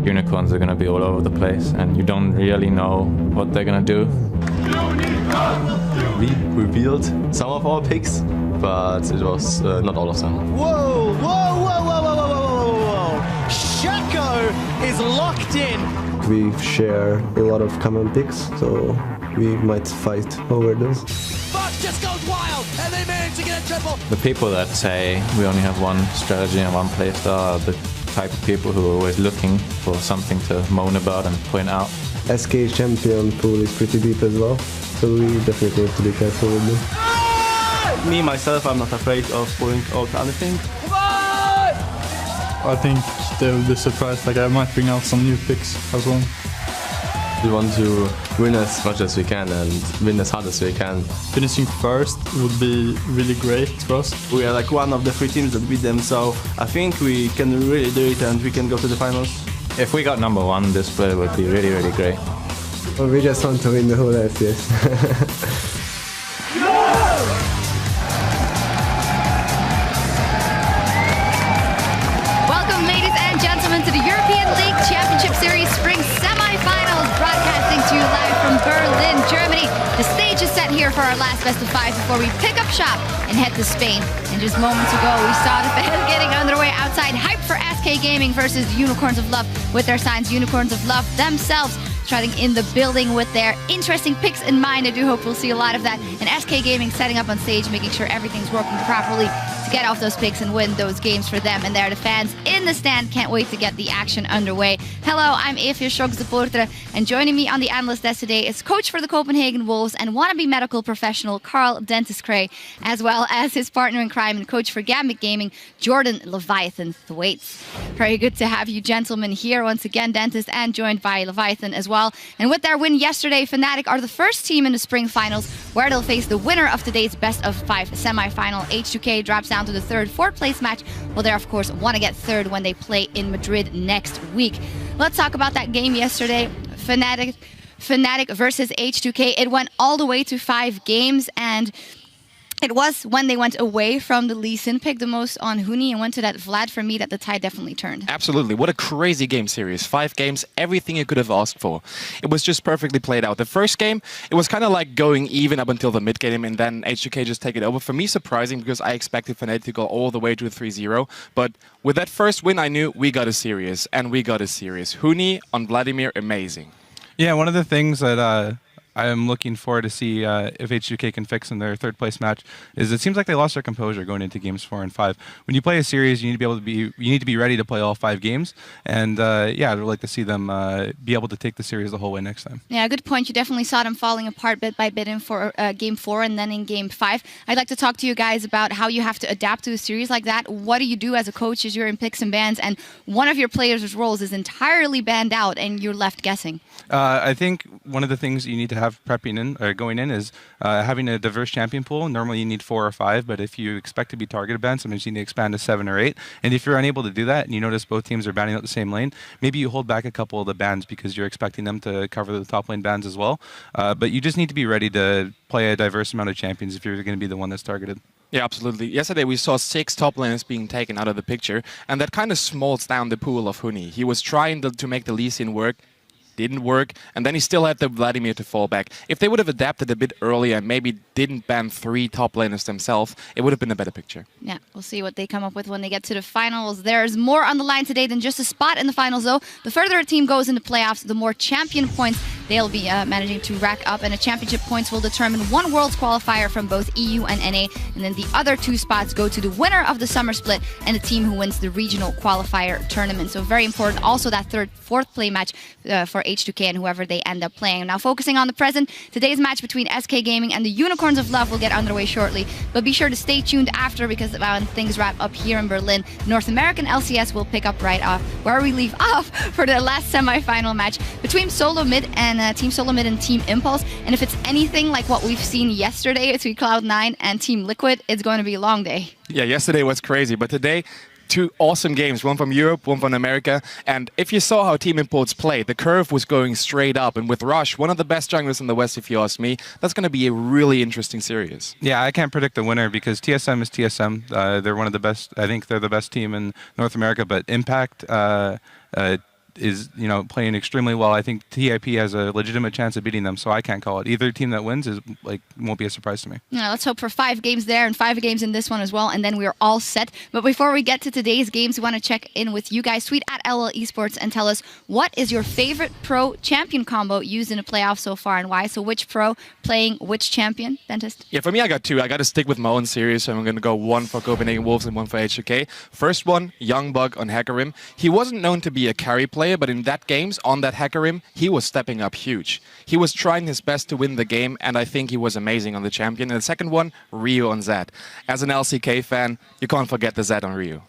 unicorns are going to be all over the place, and you don't really know what they're going to do. We revealed some of our picks, but it was not all of them. Whoa, whoa, whoa, whoa, whoa, whoa, whoa, whoa! sc2 is locked in! We share a lot of common picks, so we might fight over those. Fox just goes wild, and they manage to get a triple! The people that say we only have one strategy and one playstyle are the type of people who are always looking for something to moan about and point out. SK champion pool is pretty deep as well, so we definitely have to be careful with them. Me, myself, I'm not afraid of pulling out anything. I think they'll be surprised, like I might bring out some new picks as well. We want to win as much as we can and win as hard as we can. Finishing first would be really great for us. We are like one of the 3 teams that beat them, so I think we can really do it and we can go to the finals. If we got #1, this play would be really, really great. Well, we just want to win the whole LCS. Welcome, ladies and gentlemen, to the European League Championship Series Spring Semifinals, broadcasting to you live from Berlin, Germany. The stage is set here for our last best of 5 before we pick up shop and head to Spain. And just moments ago, we saw the fans getting underway outside, hype for SK Gaming versus Unicorns of Love with their signs Unicorns of Love themselves. Trotting in the building with their interesting picks in mind. I do hope we'll see a lot of that. And SK Gaming setting up on stage, making sure everything's working properly to get off those picks and win those games for them. And there, the fans in the stand can't wait to get the action underway. Hello, I'm Evie Schock-Supporter, and joining me on the analyst desk today is coach for the Copenhagen Wolves and wannabe medical professional Carl Dentist-Cray, as well as his partner in crime and coach for Gambit Gaming, Jordan Leviathan Thwaites. Very good to have you gentlemen here once again, Dentist, and joined by Leviathan as well. And with their win yesterday, Fnatic are the first team in the spring finals where they'll face the winner of today's best of 5 semi-final. H2K drops down to the 3rd, 4th place match. Well, they of course want to get 3rd when they play in Madrid next week. Let's talk about that game yesterday. Fnatic versus H2K. It went all the way to 5 games, and it was when they went away from the Lee Sin pick the most on Huni and went to that Vlad for me that the tide definitely turned. Absolutely. What a crazy game series. 5 games, everything you could have asked for. It was just perfectly played out. The first game, it was kind of like going even up until the mid game and then H2K just take it over. For me, surprising because I expected Fnatic to go all the way to a 3-0. But with that first win, I knew we got a series, and we got a series. Huni on Vladimir, amazing. Yeah, one of the things that I am looking forward to see if H2K can fix in their 3rd place match is it seems like they lost their composure going into games 4 and 5. When you play a series, you need to be able to be ready to play all 5 games, and yeah, I'd like to see them be able to take the series the whole way next time. Yeah, good point. You definitely saw them falling apart bit by bit in for game 4 and then in game 5. I'd like to talk to you guys about how you have to adapt to a series like that. What do you do as a coach as you're in picks and bans and one of your players' roles is entirely banned out and you're left guessing? I think one of the things you need to have prepping in or going in is having a diverse champion pool. Normally you need 4 or 5, but if you expect to be targeted banned, sometimes you need to expand to 7 or 8. And if you're unable to do that and you notice both teams are banning out the same lane, maybe you hold back a couple of the bans because you're expecting them to cover the top lane bans as well. But you just need to be ready to play a diverse amount of champions if you're going to be the one that's targeted. Yeah, absolutely. Yesterday we saw 6 top laners being taken out of the picture, and that kind of smalls down the pool of Huni. He was trying to make the Lee Sin work. Didn't work, and then he still had the Vladimir to fall back. If they would have adapted a bit earlier and maybe didn't ban 3 top laners themselves, it would have been a better picture. Yeah, we'll see what they come up with when they get to the finals. There's more on the line today than just a spot in the finals, though. The further a team goes in the playoffs, the more champion points they'll be managing to rack up, and the championship points will determine one Worlds qualifier from both EU and NA, and then the other 2 spots go to the winner of the summer split and the team who wins the regional qualifier tournament. So very important. Also that 3rd, 4th play match for H2K and whoever they end up playing. Now focusing on the present, today's match between SK Gaming and the Unicorns of Love will get underway shortly, but be sure to stay tuned after because when things wrap up here in Berlin, North American LCS will pick up right off where we leave off for the last semi-final match between Solo Mid and Team Solo Mid and Team Impulse. And if it's anything like what we've seen yesterday between Cloud9 and Team Liquid, it's going to be a long day. Yeah, yesterday was crazy, but today 2 awesome games, one from Europe, one from America. And if you saw how Team Imports played, the curve was going straight up. And with Rush, one of the best junglers in the West, if you ask me, that's going to be a really interesting series. Yeah, I can't predict the winner because TSM is TSM. They're one of the best. I think they're the best team in North America. But Impact, is playing extremely well. I think TIP has a legitimate chance of beating them, so I can't call it. Either team that wins won't be a surprise to me. Yeah, let's hope for 5 games there and 5 games in this one as well, and then we're all set. But before we get to today's games, we want to check in with you guys. Tweet at LL Esports and tell us what is your favorite pro champion combo used in a playoff so far and why. So which pro playing which champion, Dentist? Yeah, for me, I got 2. I got to stick with my own series, so I'm going to go 1 for Copenhagen Wolves and 1 for HK. First one, Youngbug on Hecarim. He wasn't known to be a carry player, but in that games, on that Hecarim, he was stepping up huge. He was trying his best to win the game, and I think he was amazing on the champion. And the second one, Ryu on Zed. As an LCK fan, you can't forget the Zed on Ryu.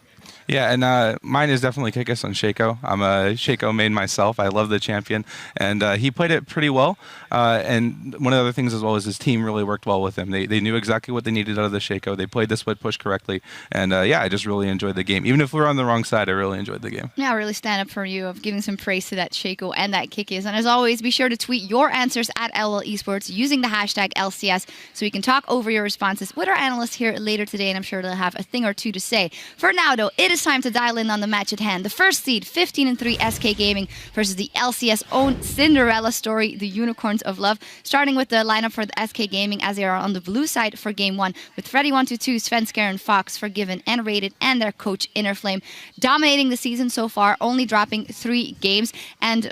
Yeah, and mine is definitely Kikis on Shaco. I'm a Shaco main myself. I love the champion, and he played it pretty well. And one of the other things as well is his team really worked well with him. They knew exactly what they needed out of the Shaco. They played the split push correctly, and yeah, I just really enjoyed the game. Even if we were on the wrong side, I really enjoyed the game. Yeah, really stand up for you of giving some praise to that Shaco and that Kikis. And as always, be sure to tweet your answers at LL Esports using the hashtag LCS so we can talk over your responses with our analysts here later today, and I'm sure they'll have a thing or two to say. For now, though, it is time to dial in on the match at hand. The first seed, 15-3 SK Gaming versus the LCS own Cinderella story, the Unicorns of Love. Starting with the lineup for the SK Gaming as they are on the blue side for game 1 with Freddy122, Svenskar and Fox, Forgiven and Rated, and their coach Innerflame dominating the season so far, only dropping 3 games. And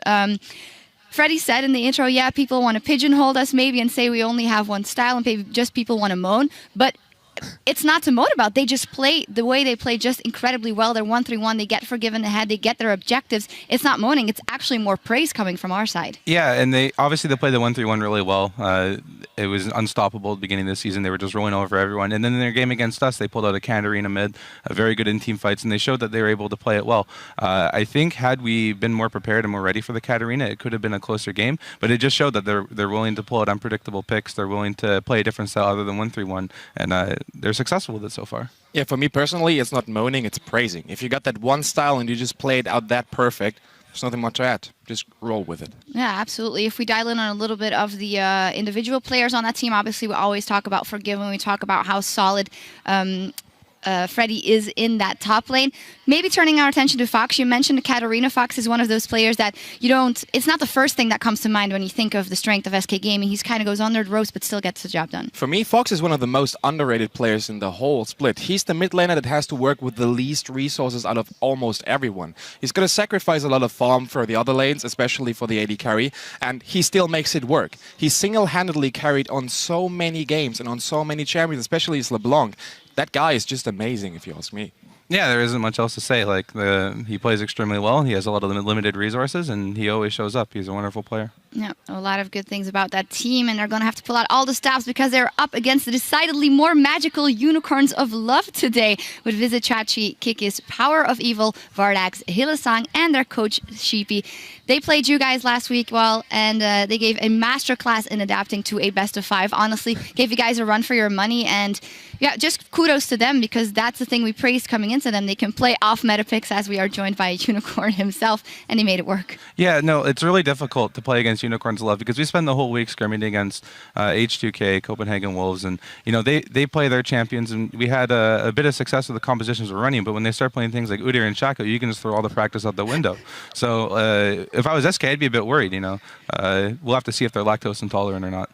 Freddy said in the intro, yeah, people want to pigeonhole us maybe and say we only have one style and maybe just people want to moan, but it's not to moan about. They just play the way they play just incredibly well. They're 1-3-1. They get Forgiven ahead. They get their objectives. It's not moaning. It's actually more praise coming from our side. Yeah, and they played the 1-3-1 really well. It was unstoppable at the beginning of the season. They were just rolling over everyone. And then in their game against us, they pulled out a Katarina mid, very good in-team fights, and they showed that they were able to play it well. I think had we been more prepared and more ready for the Katarina, it could have been a closer game. But it just showed that they're willing to pull out unpredictable picks. They're willing to play a different style other than 1-3-1, and they're successful with it so far. Yeah, for me personally, it's not moaning, it's praising. If you got that one style and you just play it out that perfect, there's nothing much to add. Just roll with it. Yeah, absolutely. If we dial in on a little bit of the individual players on that team, obviously we always talk about Forgiven. We talk about how solid Freddy is in that top lane. Maybe turning our attention to Fox. You mentioned Katarina. Fox is one of those players that you don't... It's not the first thing that comes to mind when you think of the strength of SK Gaming. He kind of goes under the ropes but still gets the job done. For me, Fox is one of the most underrated players in the whole split. He's the mid laner that has to work with the least resources out of almost everyone. He's going to sacrifice a lot of farm for the other lanes, especially for the AD carry, and he still makes it work. He single-handedly carried on so many games and on so many champions, especially his LeBlanc. That guy is just amazing, if you ask me. Yeah, there isn't much else to say. Like he plays extremely well. He has a lot of limited resources, and he always shows up. He's a wonderful player. Yeah, a lot of good things about that team, and they're going to have to pull out all the stops because they're up against the decidedly more magical Unicorns of Love today with Vizichachi, Kikis, Power of Evil, Vardax, Hillesang, and their coach Sheepy. They played you guys last week well, and they gave a masterclass in adapting to a best of 5. Honestly, gave you guys a run for your money, and yeah, just kudos to them because that's the thing we praised coming into them. They can play off meta picks as we are joined by a Unicorn himself, and he made it work. Yeah, no, it's really difficult to play against Unicorns of Love because we spend the whole week scrimming against H2K, Copenhagen Wolves, and they play their champions, and we had a bit of success with the compositions we're running, but when they start playing things like Udyr and Shaco, you can just throw all the practice out the window. So if I was SK, I'd be a bit worried, We'll have to see if they're lactose intolerant or not.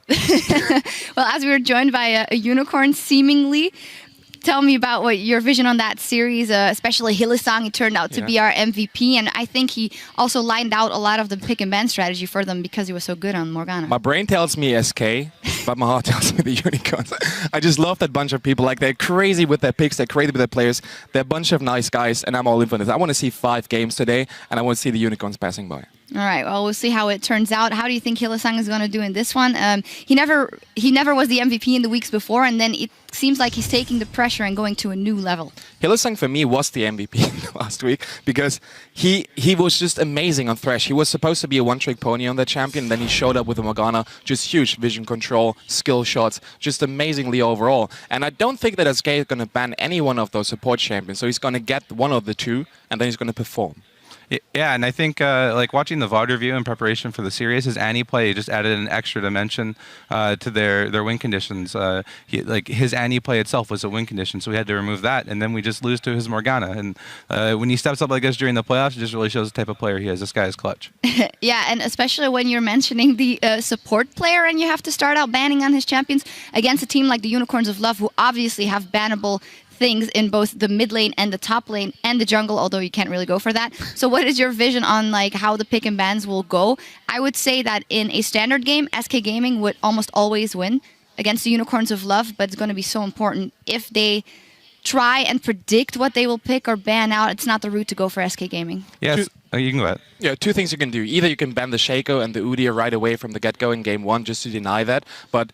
Well, as we were joined by a Unicorn seemingly, tell me about what your vision on that series, especially Hillesang. He turned out to be our MVP, and I think he also lined out a lot of the pick and ban strategy for them because he was so good on Morgana. My brain tells me SK, but my heart tells me the Unicorns. I just love that bunch of people. Like, they're crazy with their picks, they're crazy with their players. They're a bunch of nice guys, and I'm all in for this. I want to see 5 games today, and I want to see the Unicorns passing by. All right, well, we'll see how it turns out. How do you think Hillesang is going to do in this one? He never was the MVP in the weeks before, and then it seems like he's taking the pressure and going to a new level. Hillesang, for me, was the MVP last week because he was just amazing on Thresh. He was supposed to be a one-trick pony on the champion, then he showed up with a Morgana, just huge vision control, skill shots, just amazingly overall. And I don't think that SK is going to ban any one of those support champions, so he's going to get one of the 2, and then he's going to perform. Yeah, and I think like watching the VOD review in preparation for the series, his Annie play just added an extra dimension to their win conditions. Like his Annie play itself was a win condition, so we had to remove that, and then we just lose to his Morgana. And when he steps up like this during the playoffs, it just really shows the type of player he is. This guy is clutch. Yeah, and especially when you're mentioning the support player and you have to start out banning on his champions against a team like the Unicorns of Love, who obviously have bannable things in both the mid lane and the top lane and the jungle, although you can't really go for that. So what is your vision on like how the pick and bans will go? I would say that in a standard game, SK Gaming would almost always win against the Unicorns of Love, but it's going to be so important if they try and predict what they will pick or ban out. It's not the route to go for SK Gaming. Yes. You can go ahead. Yeah, two things you can do. Either you can ban the Shaco and the Udyr right away from the get-go in game 1 just to deny that, but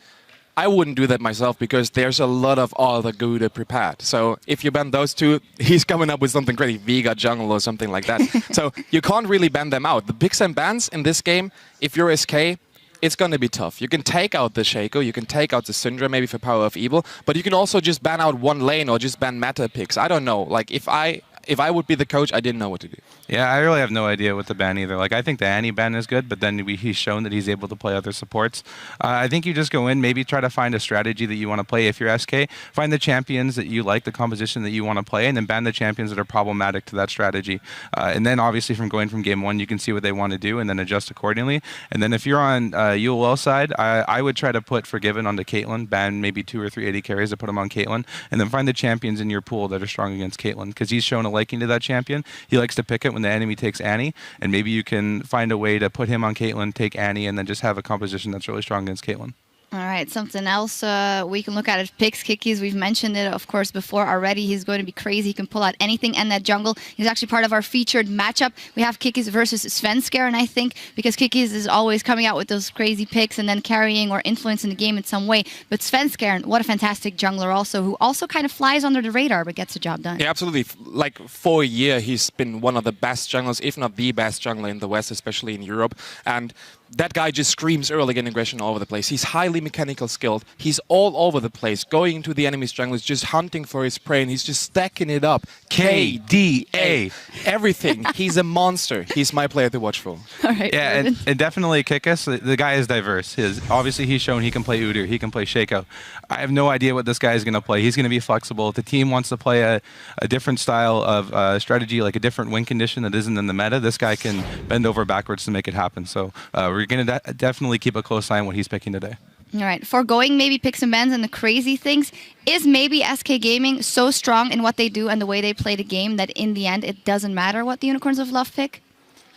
I wouldn't do that myself because there's a lot of other good prepared. So if you ban those two, he's coming up with something crazy, Vega jungle or something like that. So you can't really ban them out. The picks and bans in this game, if you're SK, it's going to be tough. You can take out the Shaco, you can take out the Syndra maybe for Power of Evil, but you can also just ban out one lane or just ban meta picks. I don't know. Like if I would be the coach, I didn't know what to do. Yeah, I really have no idea what to ban either. Like, I think the Annie ban is good, but then he's shown that he's able to play other supports. I think you just go in, maybe try to find a strategy that you want to play. If you're SK, find the champions that you like, the composition that you want to play, and then ban the champions that are problematic to that strategy. And then, obviously, from going from game 1, you can see what they want to do and then adjust accordingly. And then if you're on UOL side, I would try to put Forgiven onto Caitlyn, ban maybe 2 or 3 AD carries to put them on Caitlyn, and then find the champions in your pool that are strong against Caitlyn, because he's shown a liking to that champion. He likes to pick it when the enemy takes Annie, and maybe you can find a way to put him on Caitlyn, take Annie, and then just have a composition that's really strong against Caitlyn. All right, something else we can look at is picks. Kikis, we've mentioned it, of course, before already. He's going to be crazy. He can pull out anything, and that jungle, he's actually part of our featured matchup. We have Kikis versus Svenskar, and I think because Kikis is always coming out with those crazy picks and then carrying or influencing the game in some way. But Svenskar, what a fantastic jungler also, who also kind of flies under the radar but gets the job done. Yeah, absolutely. Like for a year, he's been one of the best junglers, if not the best jungler in the West, especially in Europe. And that guy just screams early game aggression all over the place. He's highly mechanical skilled. He's all over the place, going into the enemy's jungle, just hunting for his prey, and he's just stacking it up. KDA. Everything. He's a monster. He's my player to watch for. All right, yeah, and definitely Kikis. The guy is diverse. Obviously, he's shown he can play Udyr, he can play Shaco. I have no idea what this guy is going to play. He's going to be flexible. If the team wants to play a different style of strategy, like a different win condition that isn't in the meta, this guy can bend over backwards to make it happen. So we're going to definitely keep a close eye on what he's picking today. All right, foregoing maybe picks and bans and the crazy things, is maybe SK Gaming so strong in what they do and the way they play the game that in the end it doesn't matter what the Unicorns of Love pick?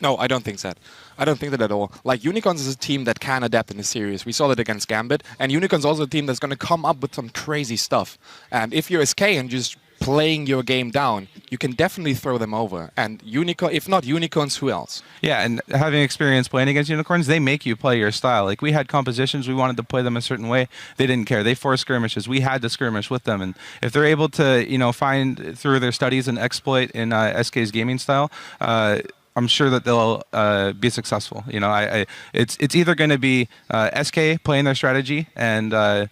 No, I don't think that. I don't think that at all. Like, Unicorns is a team that can adapt in the series. We saw that against Gambit, and Unicorns also a team that's going to come up with some crazy stuff. And if you're SK and just playing your game down, you can definitely throw them over. And if not Unicorns, who else? Yeah, and having experience playing against Unicorns, they make you play your style. Like, we had compositions, we wanted to play them a certain way. They didn't care. They forced skirmishes. We had to skirmish with them. And if they're able to, find through their studies and exploit in SK's gaming style, I'm sure that they'll be successful. It's either going to be SK playing their strategy and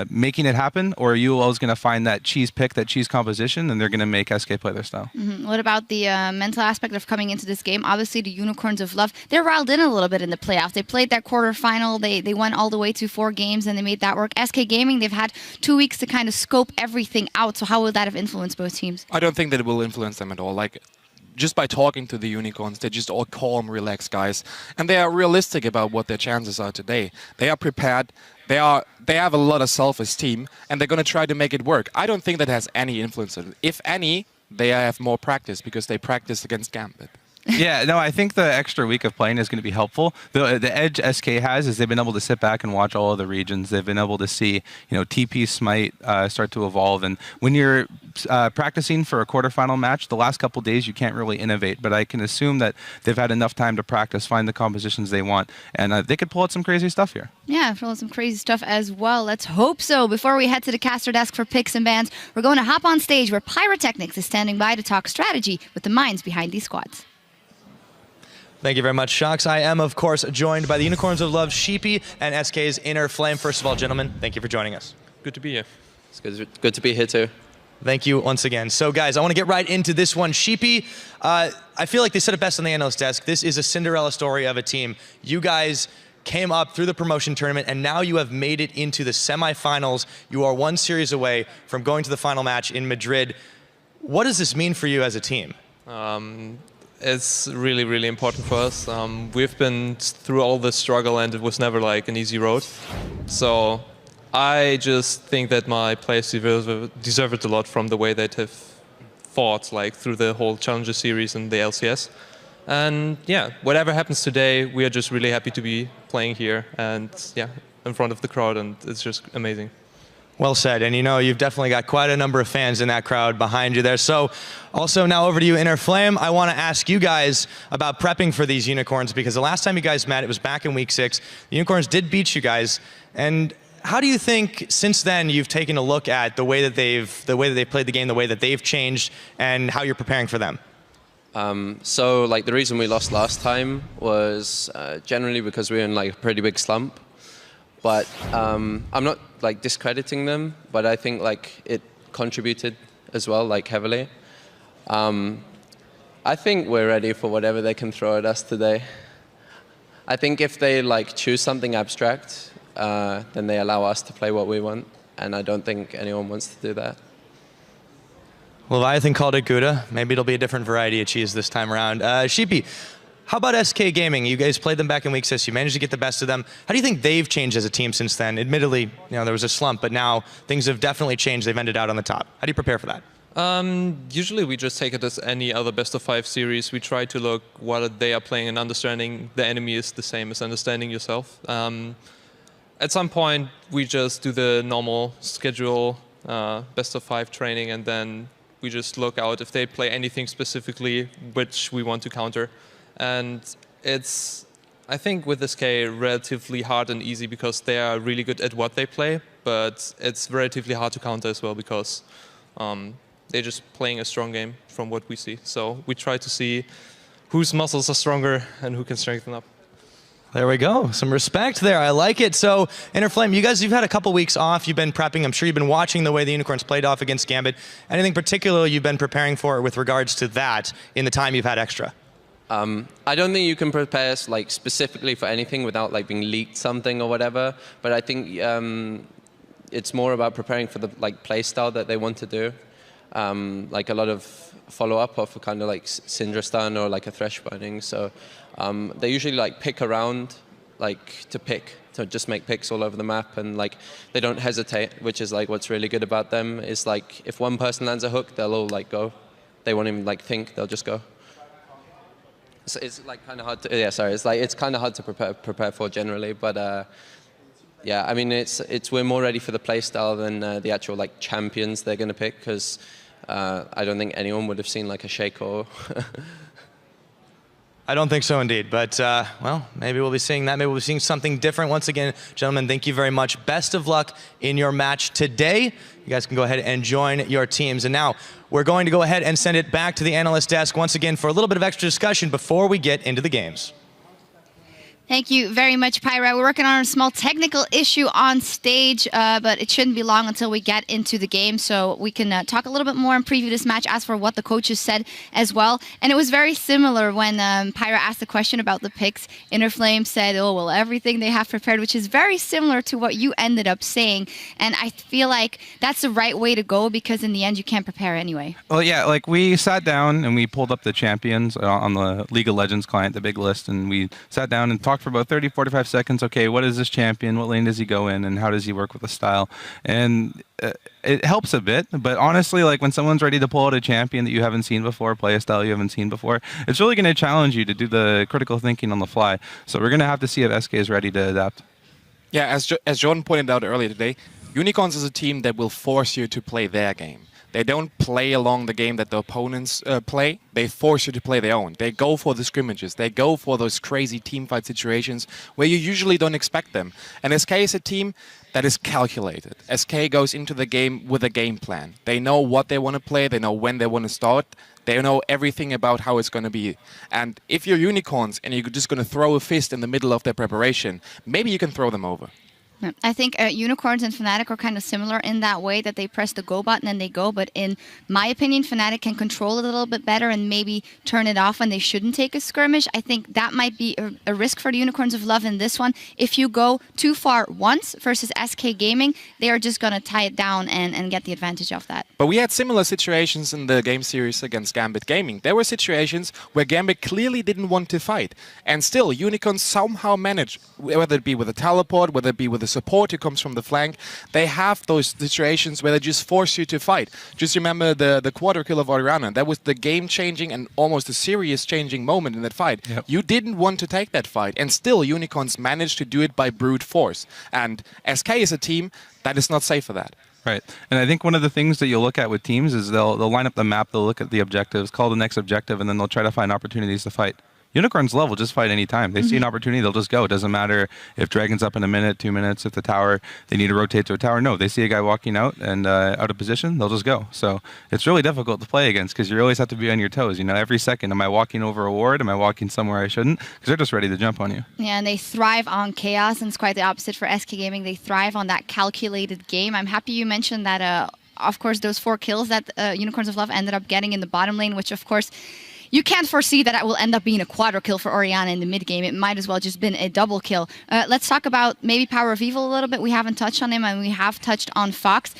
making it happen, or UOL is going to find that cheese pick, that cheese composition, and they're going to make SK play their style. Mm-hmm. What about the mental aspect of coming into this game? Obviously, the Unicorns of Love, they're riled in a little bit in the playoffs. They played that quarterfinal. They went all the way to 4 games, and they made that work. SK Gaming, they've had 2 weeks to kind of scope everything out. So how will that have influenced both teams? I don't think that it will influence them at all. Like, just by talking to the Unicorns, they're just all calm, relaxed guys. And they are realistic about what their chances are today. They are prepared. They have a lot of self-esteem, and they're going to try to make it work. I don't think that has any influence on it. If any, they have more practice because they practice against Gambit. Yeah, no, I think the extra week of playing is going to be helpful. The edge SK has is they've been able to sit back and watch all of the regions. They've been able to see, TP Smite start to evolve. And when you're practicing for a quarterfinal match, the last couple days you can't really innovate. But I can assume that they've had enough time to practice, find the compositions they want, and they could pull out some crazy stuff here. Yeah, pull out some crazy stuff as well. Let's hope so. Before we head to the caster desk for picks and bans, we're going to hop on stage where Pyrotechnics is standing by to talk strategy with the minds behind these squads. Thank you very much, Shox. I am, of course, joined by the Unicorns of Love, Sheepy, and SK's Inner Flame. First of all, gentlemen, thank you for joining us. Good to be here. It's good to be here too. Thank you once again. So guys, I want to get right into this one. Sheepy, I feel like they said it best on the analyst desk. This is a Cinderella story of a team. You guys came up through the promotion tournament, and now you have made it into the semifinals. You are one series away from going to the final match in Madrid. What does this mean for you as a team? It's really, really important for us. We've been through all the struggle, and it was never like an easy road. So I just think that my players deserve it a lot from the way they have fought like through the whole Challenger series and the LCS. And yeah, whatever happens today, we are just really happy to be playing here and yeah, in front of the crowd, and it's just amazing. Well said, and you know, you've definitely got quite a number of fans in that crowd behind you there. So also now over to you, Inner Flame. I want to ask you guys about prepping for these Unicorns, because the last time you guys met, it was back in week 6. The Unicorns did beat you guys, and how do you think since then you've taken a look at the way that they've played the game, the way that they've changed, and how you're preparing for them? So like the reason we lost last time was generally because we were in like a pretty big slump. But I'm not like discrediting them, but I think like it contributed as well, like heavily. I think we're ready for whatever they can throw at us today. I think if they like choose something abstract, then they allow us to play what we want, and I don't think anyone wants to do that. Leviathan called it Gouda. Maybe it'll be a different variety of cheese this time around. Sheepy, how about SK Gaming? You guys played them back in week 6. You managed to get the best of them. How do you think they've changed as a team since then? Admittedly, you know, there was a slump, but now things have definitely changed. They've ended out on the top. How do you prepare for that? Usually we just take it as any other best of 5 series. We try to look what they are playing and understanding the enemy is the same as understanding yourself. At some point, we just do the normal schedule best of 5 training, and then we just look out if they play anything specifically which we want to counter. And it's, I think with SK, relatively hard and easy because they are really good at what they play, but it's relatively hard to counter as well because they're just playing a strong game from what we see. So we try to see whose muscles are stronger and who can strengthen up. There we go. Some respect there. I like it. So, Inner Flame, you guys, you've had a couple weeks off. You've been prepping. I'm sure you've been watching the way the Unicorns played off against Gambit. Anything particular you've been preparing for with regards to that in the time you've had extra? I don't think you can prepare like specifically for anything without like being leaked something or whatever. But I think it's more about preparing for the like play style that they want to do. Like a lot of follow-up of a kind of like Syndra stun or like a Thresh burning. So they usually like pick around, like to just make picks all over the map, and like they don't hesitate, which is like what's really good about them. Is like if one person lands a hook, they'll all like go. They won't even like think, they'll just go. So it's like kind of hard to, yeah, sorry, it's kind of hard to prepare for generally, but yeah, I mean we're more ready for the play style than the actual like champions they're going to pick, because I don't think anyone would have seen like a Shake or I don't think so indeed, but well, maybe we'll be seeing that. Maybe we'll be seeing something different. Once again, gentlemen, thank you very much. Best of luck in your match today. You guys can go ahead and join your teams. And now we're going to go ahead and send it back to the analyst desk once again for a little bit of extra discussion before we get into the games. Thank you very much, Pyra. We're working on a small technical issue on stage, but it shouldn't be long until we get into the game, so we can talk a little bit more and preview this match, as for what the coaches said as well. And it was very similar when Pyra asked the question about the picks. Inner Flame said, oh, well, everything they have prepared, which is very similar to what you ended up saying. And I feel like that's the right way to go, because in the end, you can't prepare anyway. Well, yeah, like we sat down and we pulled up the champions on the League of Legends client, the big list, and we sat down and talked for about 30, 45 seconds. Okay, what is this champion? What lane does he go in? And how does he work with the style? And it helps a bit, but honestly, like when someone's ready to pull out a champion that you haven't seen before, play a style you haven't seen before, it's really going to challenge you to do the critical thinking on the fly. So we're going to have to see if SK is ready to adapt. Yeah, as Jordan pointed out earlier today, Unicorns is a team that will force you to play their game. They don't play along the game that the opponents play. They force you to play their own. They go for the scrimmages. They go for those crazy teamfight situations where you usually don't expect them. And SK is a team that is calculated. SK goes into the game with a game plan. They know what they want to play. They know when they want to start. They know everything about how it's going to be. And if you're Unicorns and you're just going to throw a fist in the middle of their preparation, maybe you can throw them over. I think Unicorns and Fnatic are kind of similar in that way that they press the go button and they go, but in my opinion, Fnatic can control it a little bit better and maybe turn it off when they shouldn't take a skirmish. I think that might be a risk for the Unicorns of Love in this one. If you go too far once versus SK Gaming, they are just going to tie it down and get the advantage of that. But we had similar situations in the game series against Gambit Gaming. There were situations where Gambit clearly didn't want to fight, and still Unicorns somehow managed, whether it be with a teleport, whether it be with a support who comes from the flank. They have those situations where they just force you to fight. Just remember the quarter kill of Orianna. That was the game-changing and almost a serious-changing moment in that fight. Yep. You didn't want to take that fight, and still Unicorns managed to do it by brute force. And SK is a team that is not safe for that. Right. And I think one of the things that you'll look at with teams is they'll line up the map, they'll look at the objectives, call the next objective, and then they'll try to find opportunities to fight. Unicorns Love will just fight anytime. They see an opportunity, they'll just go. It doesn't matter if Dragon's up in a minute, 2 minutes, if the tower, they need to rotate to a tower. No, they see a guy walking out and out of position, they'll just go. So it's really difficult to play against because you always have to be on your toes. You know, every second, am I walking over a ward? Am I walking somewhere I shouldn't? Because they're just ready to jump on you. Yeah, and they thrive on chaos, and it's quite the opposite for SK Gaming. They thrive on that calculated game. I'm happy you mentioned that, of course, those 4 kills that Unicorns of Love ended up getting in the bottom lane, which, of course, you can't foresee that it will end up being a quadra kill for Orianna in the mid game. It might as well just been a double kill. Let's talk about maybe Power of Evil a little bit. We haven't touched on him, and we have touched on Fox.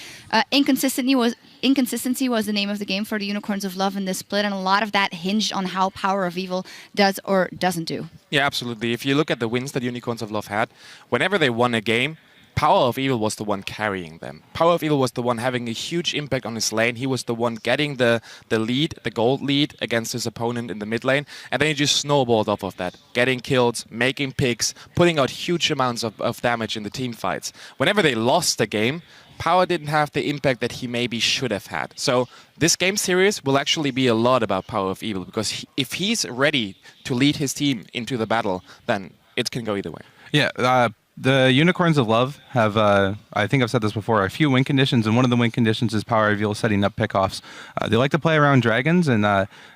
Inconsistency was the name of the game for the Unicorns of Love in this split, and a lot of that hinged on how Power of Evil does or doesn't do. Yeah, absolutely. If you look at the wins that Unicorns of Love had, whenever they won a game, Power of Evil was the one carrying them. Power of Evil was the one having a huge impact on his lane. He was the one getting the lead, the gold lead against his opponent in the mid lane. And then he just snowballed off of that, getting kills, making picks, putting out huge amounts of damage in the team fights. Whenever they lost the game, Power didn't have the impact that he maybe should have had. So this game series will actually be a lot about Power of Evil, because if he's ready to lead his team into the battle, then it can go either way. Yeah, the Unicorns of Love have, I think I've said this before, a few win conditions, and one of the win conditions is Power of Evil setting up pickoffs. They like to play around dragons, and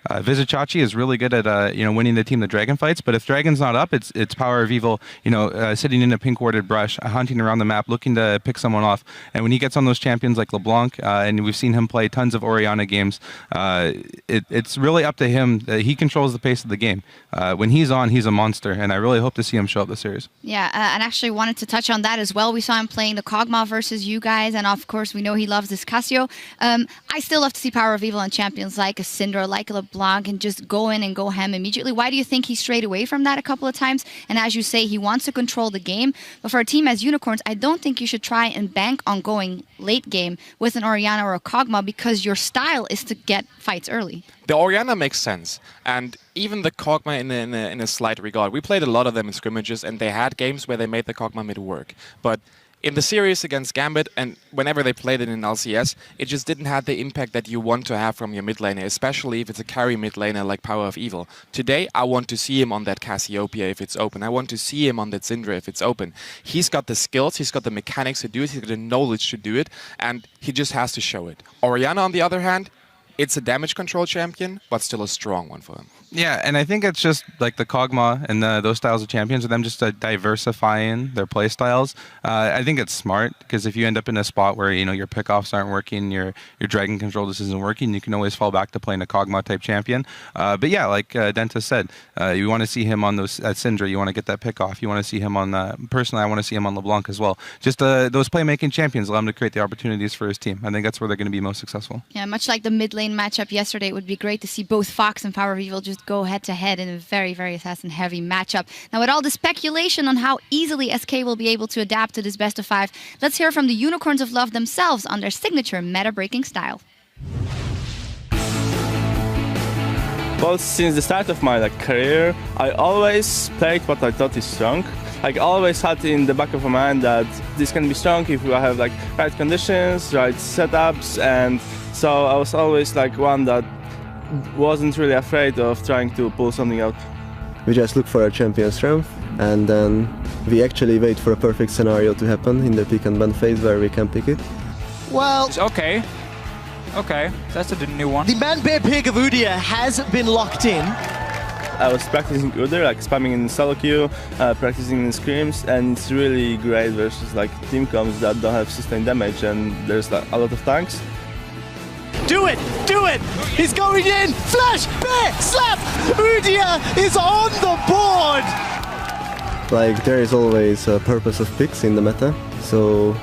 blizzasc2 is really good at winning the team the dragon fights. But if dragon's not up, it's Power of Evil, sitting in a pink warded brush, hunting around the map, looking to pick someone off. And when he gets on those champions like LeBlanc, and we've seen him play tons of Orianna games, it's really up to him. He controls the pace of the game. When he's on, he's a monster, and I really hope to see him show up this series. Yeah, and actually wanted to touch on that as well. We saw him playing the Kog'Maw versus you guys, and of course we know he loves this Casio. I still love to see Power of Evil on champions like a Syndra, like a LeBlanc, and just go in and go ham immediately. Why do you think he strayed away from that a couple of times? And as you say, he wants to control the game, but for a team as Unicorns, I don't think you should try and bank on going late game with an Orianna or a Kog'Maw, because your style is to get fights early. The Orianna makes sense, and even the Kog'Maw in a slight regard. We played a lot of them in scrimmages, and they had games where they made the Kog'Maw mid work. But in the series against Gambit, and whenever they played it in LCS, it just didn't have the impact that you want to have from your mid laner, especially if it's a carry mid laner like Power of Evil. Today, I want to see him on that Cassiopeia if it's open. I want to see him on that Syndra if it's open. He's got the skills, he's got the mechanics to do it, he's got the knowledge to do it, and he just has to show it. Orianna, on the other hand, it's a damage control champion, but still a strong one for him. Yeah, and I think it's just like the Kog'Maw and those styles of champions, of them just diversifying their play styles. I think it's smart, because if you end up in a spot where your pickoffs aren't working, your dragon control just isn't working, you can always fall back to playing a Kog'Maw type champion. But yeah, like Denta said, you want to see him on those at Syndra. You want to get that pickoff. You want to see him on personally, I want to see him on LeBlanc as well. Just those playmaking champions allow him to create the opportunities for his team. I think that's where they're going to be most successful. Yeah, much like the mid lane matchup yesterday, it would be great to see both Fox and Power of Evil just go head-to-head in a very, very assassin-heavy matchup. Now, with all the speculation on how easily SK will be able to adapt to this best of 5, let's hear from the Unicorns of Love themselves on their signature meta-breaking style. Well, since the start of my career, I always played what I thought is strong. I always had in the back of my mind that this can be strong if I have right conditions, right setups, and so I was always one that wasn't really afraid of trying to pull something out. We just look for our champion strength, and then we actually wait for a perfect scenario to happen in the pick and ban phase where we can pick it. Well, okay, that's a new one. The man bear pick of Udyr has been locked in. I was practicing Udyr, like spamming in solo queue, practicing in scrims, and it's really great versus like team comps that don't have sustained damage, and there's like a lot of tanks. Do it! Do it! He's going in! Flash! Bear! Slap! Udyr is on the board! Like, there is always a purpose of picks in the meta, so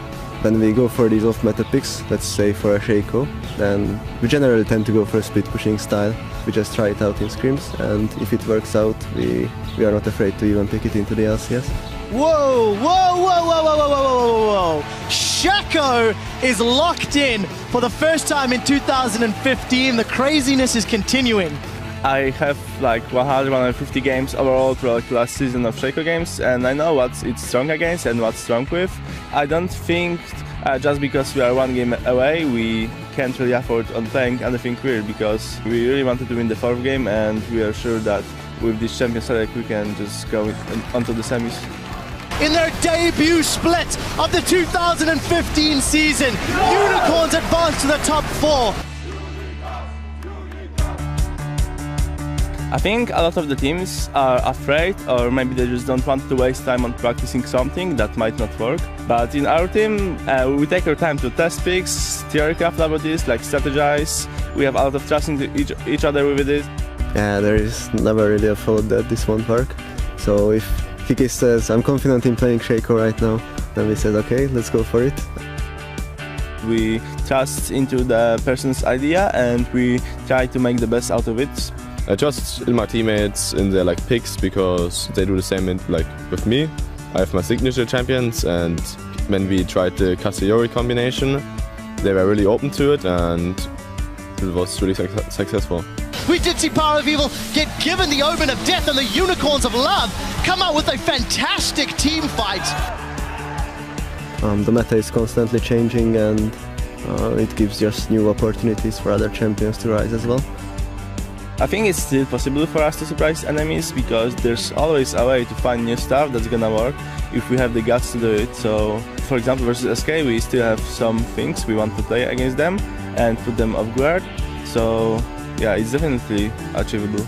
when we go for these off-meta picks, let's say for a sc2, then we generally tend to go for a split pushing style. We just try it out in scrims, and if it works out, we are not afraid to even pick it into the LCS. Whoa, whoa, whoa, whoa, whoa, whoa, whoa, whoa, whoa. sc2 is locked in for the first time in 2015. The craziness is continuing. I have like 150 games overall throughout the last season of sc2 games, and I know what it's strong against and what's strong with. I don't think just because we are one game away, we can't really afford on playing anything weird, because we really wanted to win the 4th game, and we are sure that with this champion select we can just go onto the semis. In their debut split of the 2015 season, Unicorns advance to the top 4. I think a lot of the teams are afraid, or maybe they just don't want to waste time on practicing something that might not work. But in our team, we take our time to test picks, theorycraft about this, like strategize. We have a lot of trust in each other with it. Yeah, there is never really a thought that this won't work. So if Kiki says, I'm confident in playing sc2 right now, then we said, okay, let's go for it. We trust into the person's idea, and we try to make the best out of it. I trust in my teammates in their like picks, because they do the same like with me. I have my signature champions, and when we tried the Katsuyori combination, they were really open to it, and it was really successful. We did see Power of Evil get given the Omen of Death, and the Unicorns of Love come out with a fantastic team fight. The meta is constantly changing, and it gives just new opportunities for other champions to rise as well. I think it's still possible for us to surprise enemies, because there's always a way to find new stuff that's gonna work if we have the guts to do it. So, for example, versus SK, we still have some things we want to play against them and put them off guard. So, yeah, it's definitely achievable.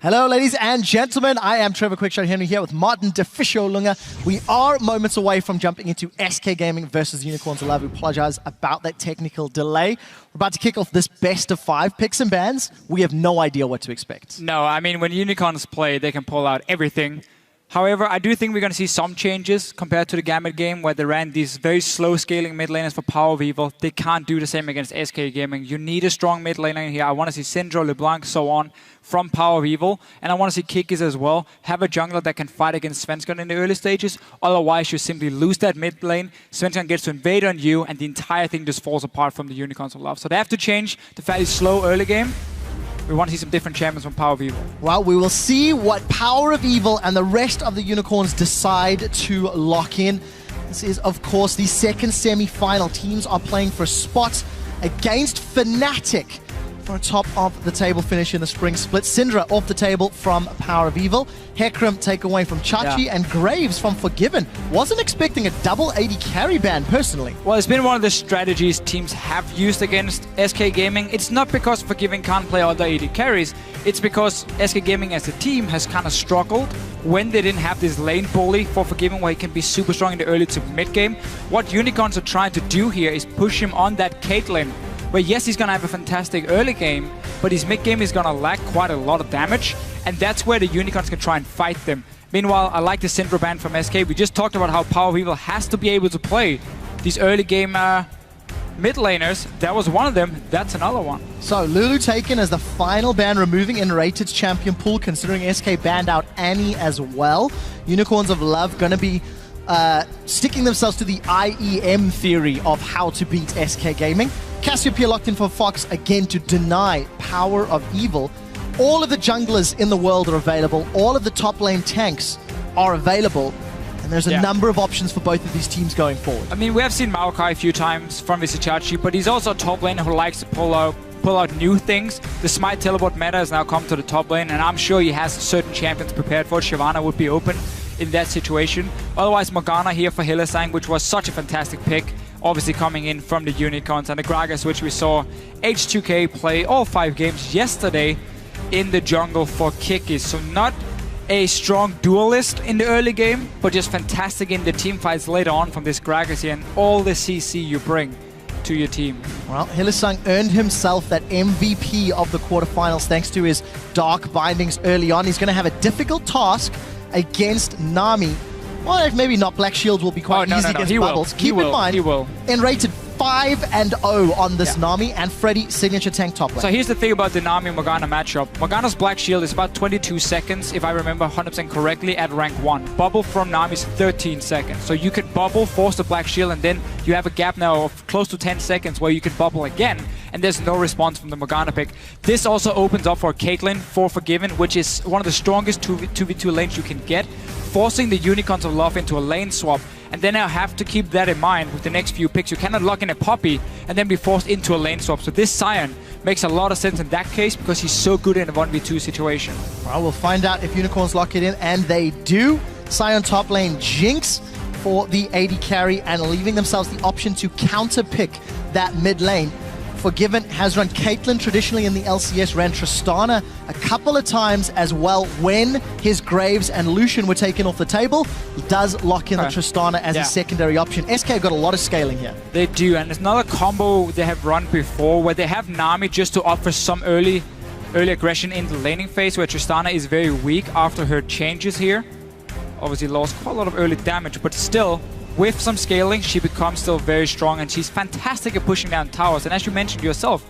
Hello, ladies and gentlemen. I am Trevor Quickshot Henry here with Martin DeFiscio Lunga. We are moments away from jumping into SK Gaming versus Unicorns of Love. We apologize about that technical delay. We're about to kick off this best of 5 picks and bans. We have no idea what to expect. No, I mean, when Unicorns play, they can pull out everything. However, I do think we're going to see some changes compared to the Gambit game, where they ran these very slow scaling mid laners for Power of Evil. They can't do the same against SK Gaming. You need a strong mid laner here. I want to see Syndra, LeBlanc, so on from Power of Evil. And I want to see Kikis as well. Have a jungler that can fight against Svensson in the early stages. Otherwise, you simply lose that mid lane. Svensson gets to invade on you, and the entire thing just falls apart from the Unicorns of Love. So they have to change the fairly slow early game. We want to see some different champions from Power of Evil. Well, we will see what Power of Evil and the rest of the Unicorns decide to lock in. This is, of course, the second semi-final. Teams are playing for a spot against Fnatic for a top-of-the-table finish in the spring split. Syndra off the table from Power of Evil. Hecarim take away from Chachi, and Graves from Forgiven. Wasn't expecting a double 80 carry ban, personally. Well, it's been one of the strategies teams have used against SK Gaming. It's not because Forgiven can't play other 80 carries. It's because SK Gaming as a team has kind of struggled when they didn't have this lane bully for Forgiven, where he can be super strong in the early to mid game. What Unicorns are trying to do here is push him on that Caitlyn, where yes, he's going to have a fantastic early game, but his mid game is going to lack quite a lot of damage, and that's where the Unicorns can try and fight them. Meanwhile, I like the Syndra ban from SK. We just talked about how Power of Evil has to be able to play these early game mid laners. That was one of them. That's another one. So Lulu taken as the final ban, removing Enrated's champion pool, considering SK banned out Annie as well. Unicorns of Love going to be sticking themselves to the IEM theory of how to beat SK Gaming. Cassiopeia locked in for Fox again to deny Power of Evil. All of the junglers in the world are available. All of the top lane tanks are available. And there's a number of options for both of these teams going forward. I mean, we have seen Maokai a few times from Vizicachi, but he's also a top laner who likes to pull out new things. The Smite teleport meta has now come to the top lane, and I'm sure he has certain champions prepared for it. Shyvana would be open in that situation. Otherwise, Morgana here for Hylissang, which was such a fantastic pick. obviously coming in from the Unicorns, and the Gragas, which we saw H2K play all 5 games yesterday in the jungle for Kiki. So not a strong duelist in the early game, but just fantastic in the team fights later on from this Gragas here, and all the CC you bring to your team. Well, Hylissang earned himself that MVP of the quarterfinals thanks to his Dark Bindings early on. He's going to have a difficult task against Nami. Well, maybe not. Black Shields will be quite easy against Bubbles. Keep in mind, in rated 5-0 on this Nami and Freddy signature tank top lane. So here's the thing about the Nami Morgana matchup. Morgana's Black Shield is about 22 seconds, if I remember 100% correctly, at rank 1. Bubble from Nami is 13 seconds. So you can bubble, force the Black Shield, and then you have a gap now of close to 10 seconds where you can bubble again, and there's no response from the Morgana pick. This also opens up for Caitlyn for Forgiven, which is one of the strongest 2v2 lanes you can get, forcing the Unicorns of Love into a lane swap. And then I have to keep that in mind with the next few picks. You cannot lock in a Poppy and then be forced into a lane swap. So this Sion makes a lot of sense in that case because he's so good in a 1v2 situation. Well, we'll find out if Unicorns lock it in, and they do. Sion top lane Jinx for the AD carry and leaving themselves the option to counter pick that mid lane. Forgiven has run Caitlyn traditionally in the LCS, ran Tristana a couple of times as well when his Graves and Lucian were taken off the table. He does lock in the Tristana as a secondary option. SK got a lot of scaling here. They do, and it's another combo they have run before where they have Nami just to offer some early aggression in the laning phase where Tristana is very weak after her changes here. Obviously lost quite a lot of early damage, but still, with some scaling, she becomes still very strong, and she's fantastic at pushing down towers. And as you mentioned yourself,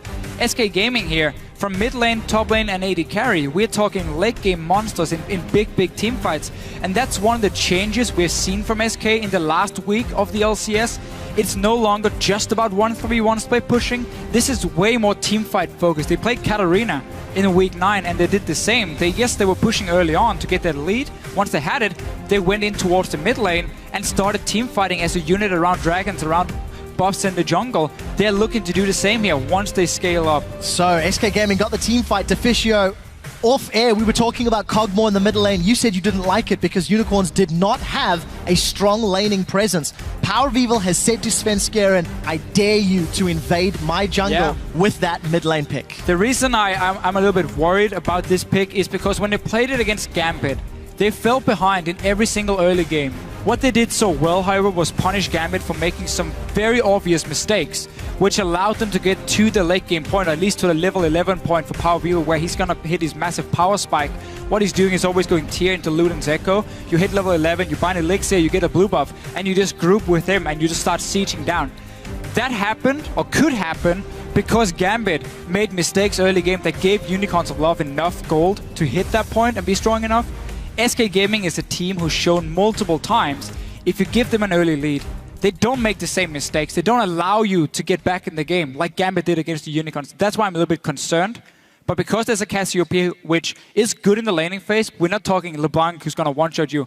SK Gaming here, from mid lane, top lane, and AD carry, we're talking late game monsters in big team fights. And that's one of the changes we've seen from SK in the last week of the LCS. It's no longer just about 1-3-1 split pushing. This is way more team fight focused. They played Katarina in week 9 and they did the same. They were pushing early on to get that lead. Once they had it, they went in towards the mid lane and started team fighting as a unit around dragons, around buffs in the jungle. They're looking to do the same here once they scale up. So SK Gaming got the team fight. Deficio, off air, we were talking about Cogmore in the middle lane. You said you didn't like it because Unicorns did not have a strong laning presence. Power of Evil has said to Svenskeren, I dare you to invade my jungle with that mid lane pick. The reason I'm a little bit worried about this pick is because when they played it against Gambit, they fell behind in every single early game. What they did so well, however, was punish Gambit for making some very obvious mistakes, which allowed them to get to the late game point, or at least to the level 11 point for Power of Evil, where he's gonna hit his massive power spike. What he's doing is always going tier into Luden's Echo. You hit level 11, you bind Elixir, you get a blue buff, and you just group with him and you just start sieging down. That happened, or could happen, because Gambit made mistakes early game that gave Unicorns of Love enough gold to hit that point and be strong enough. SK Gaming is a team who's shown multiple times, if you give them an early lead, they don't make the same mistakes. They don't allow you to get back in the game like Gambit did against the Unicorns. That's why I'm a little bit concerned. But because there's a Cassiopeia which is good in the laning phase, we're not talking LeBlanc who's going to one-shot you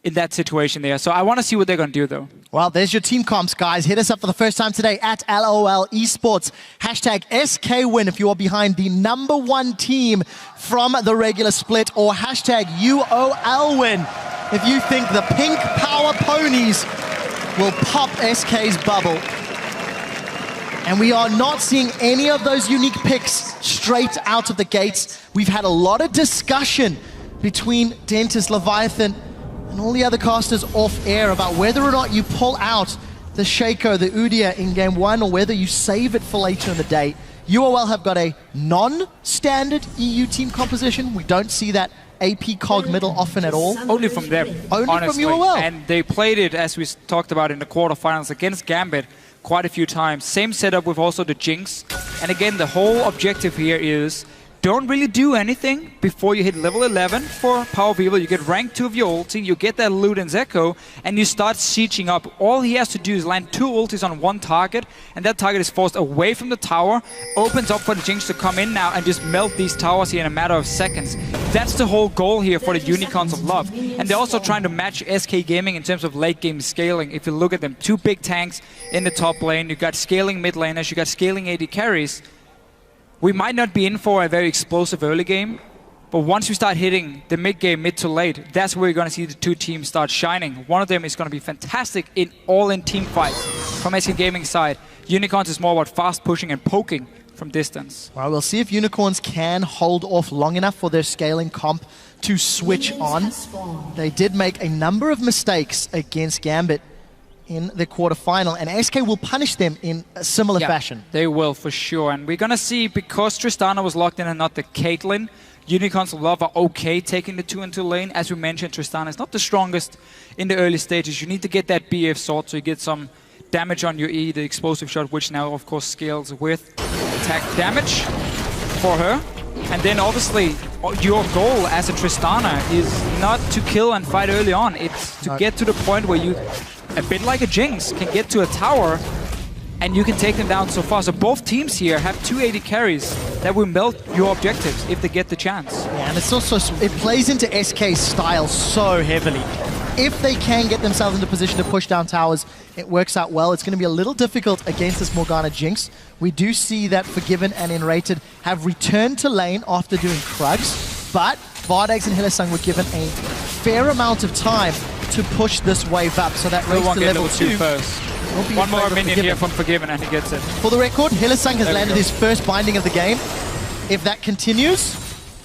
in that situation there. So I want to see what they're going to do, though. Well, there's your team comps, guys. Hit us up for the first time today at LOL Esports. Hashtag SKWin if you are behind the #1 team from the regular split, or hashtag UOLWin if you think the pink power ponies will pop SK's bubble. And we are not seeing any of those unique picks straight out of the gates. We've had a lot of discussion between Dentist, Leviathan, and all the other casters off air about whether or not you pull out the Shaco, the Udyr in game 1, or whether you save it for later in the day. UOL have got a non-standard EU team composition. We don't see that AP Cog middle often at all. Only from them, Only honestly. from UOL. And they played it, as we talked about in the quarterfinals, against Gambit quite a few times. Same setup with also the Jinx. And again, the whole objective here is don't really do anything before you hit level 11 for Power of Evil. You get rank 2 of your ulti, you get that Luden's Echo, and you start sieging up. All he has to do is land 2 ultis on one target, and that target is forced away from the tower, opens up for the Jinx to come in now and just melt these towers here in a matter of seconds. That's the whole goal here for the Unicorns of Love. And they're also trying to match SK Gaming in terms of late game scaling. If you look at them, 2 big tanks in the top lane, you've got scaling mid laners, you've got scaling AD carries. We might not be in for a very explosive early game, but once we start hitting the mid game, mid to late, that's where you're going to see the 2 teams start shining. One of them is going to be fantastic in all-in team fights. from SK Gaming's side. Unicorns is more about fast pushing and poking from distance. Well, we'll see if Unicorns can hold off long enough for their scaling comp to switch on. They did make a number of mistakes against Gambit in the quarterfinal, and SK will punish them in a similar fashion. They will, for sure. And we're going to see, because Tristana was locked in and not the Caitlyn, Unicorns of Love are okay taking the 2-2 lane. As we mentioned, Tristana is not the strongest in the early stages. You need to get that BF sword so you get some damage on your E, the explosive shot, which now, of course, scales with attack damage for her. And then, obviously, your goal as a Tristana is not to kill and fight early on. It's to get to the point where you, a bit like a Jinx, can get to a tower and you can take them down so far. So both teams here have 280 carries that will melt your objectives if they get the chance. Yeah, and it's also, it plays into SK's style so heavily. If they can get themselves into position to push down towers, it works out well. It's going to be a little difficult against this Morgana Jinx. We do see that Forgiven and Enrated have returned to lane after doing Krugs, but Vardags and Hylissang were given a fair amount of time to push this wave up. So that race to level 2 first. One more minion here from Forgiven and he gets it. For the record, Hylissang has landed his first binding of the game. If that continues,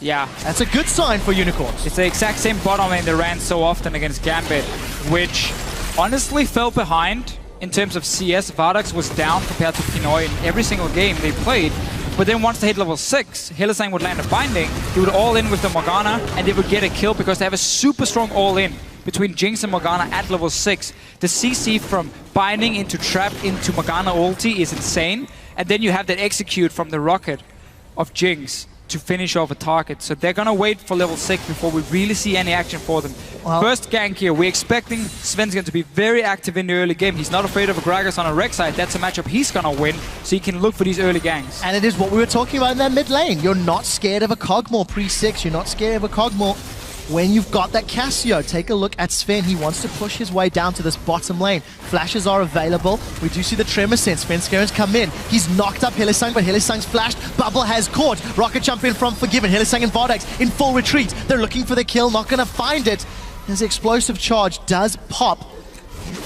yeah, that's a good sign for Unicorns. It's the exact same bottom lane they ran so often against Gambit, which honestly fell behind in terms of CS. Vardags was down compared to Pinoy in every single game they played. But then once they hit level 6, Hylissang would land a binding, he would all-in with the Morgana, and they would get a kill because they have a super strong all-in between Jinx and Morgana at level 6. The CC from binding into trap into Morgana ulti is insane, and then you have that execute from the rocket of Jinx to finish off a target. So they're gonna wait for level 6 before we really see any action for them. First gank here, we're expecting Svensson to be very active in the early game. He's not afraid of a Gragas on a Rek'Sai. That's a matchup he's gonna win, so he can look for these early ganks. And it is what we were talking about in that mid lane. You're not scared of a Kog'Maw pre-6. You're not scared of a Kog'Maw when you've got that Cassio. Take a look at Sven. He wants to push his way down to this bottom lane. Flashes are available. We do see the Tremor Sense. Svenskaren's come in. He's knocked up Hylissang, but Hylissang's flashed. Bubble has caught. Rocket jump in from Forgiven. Hylissang and Vardags in full retreat. They're looking for the kill, not going to find it. His explosive charge does pop.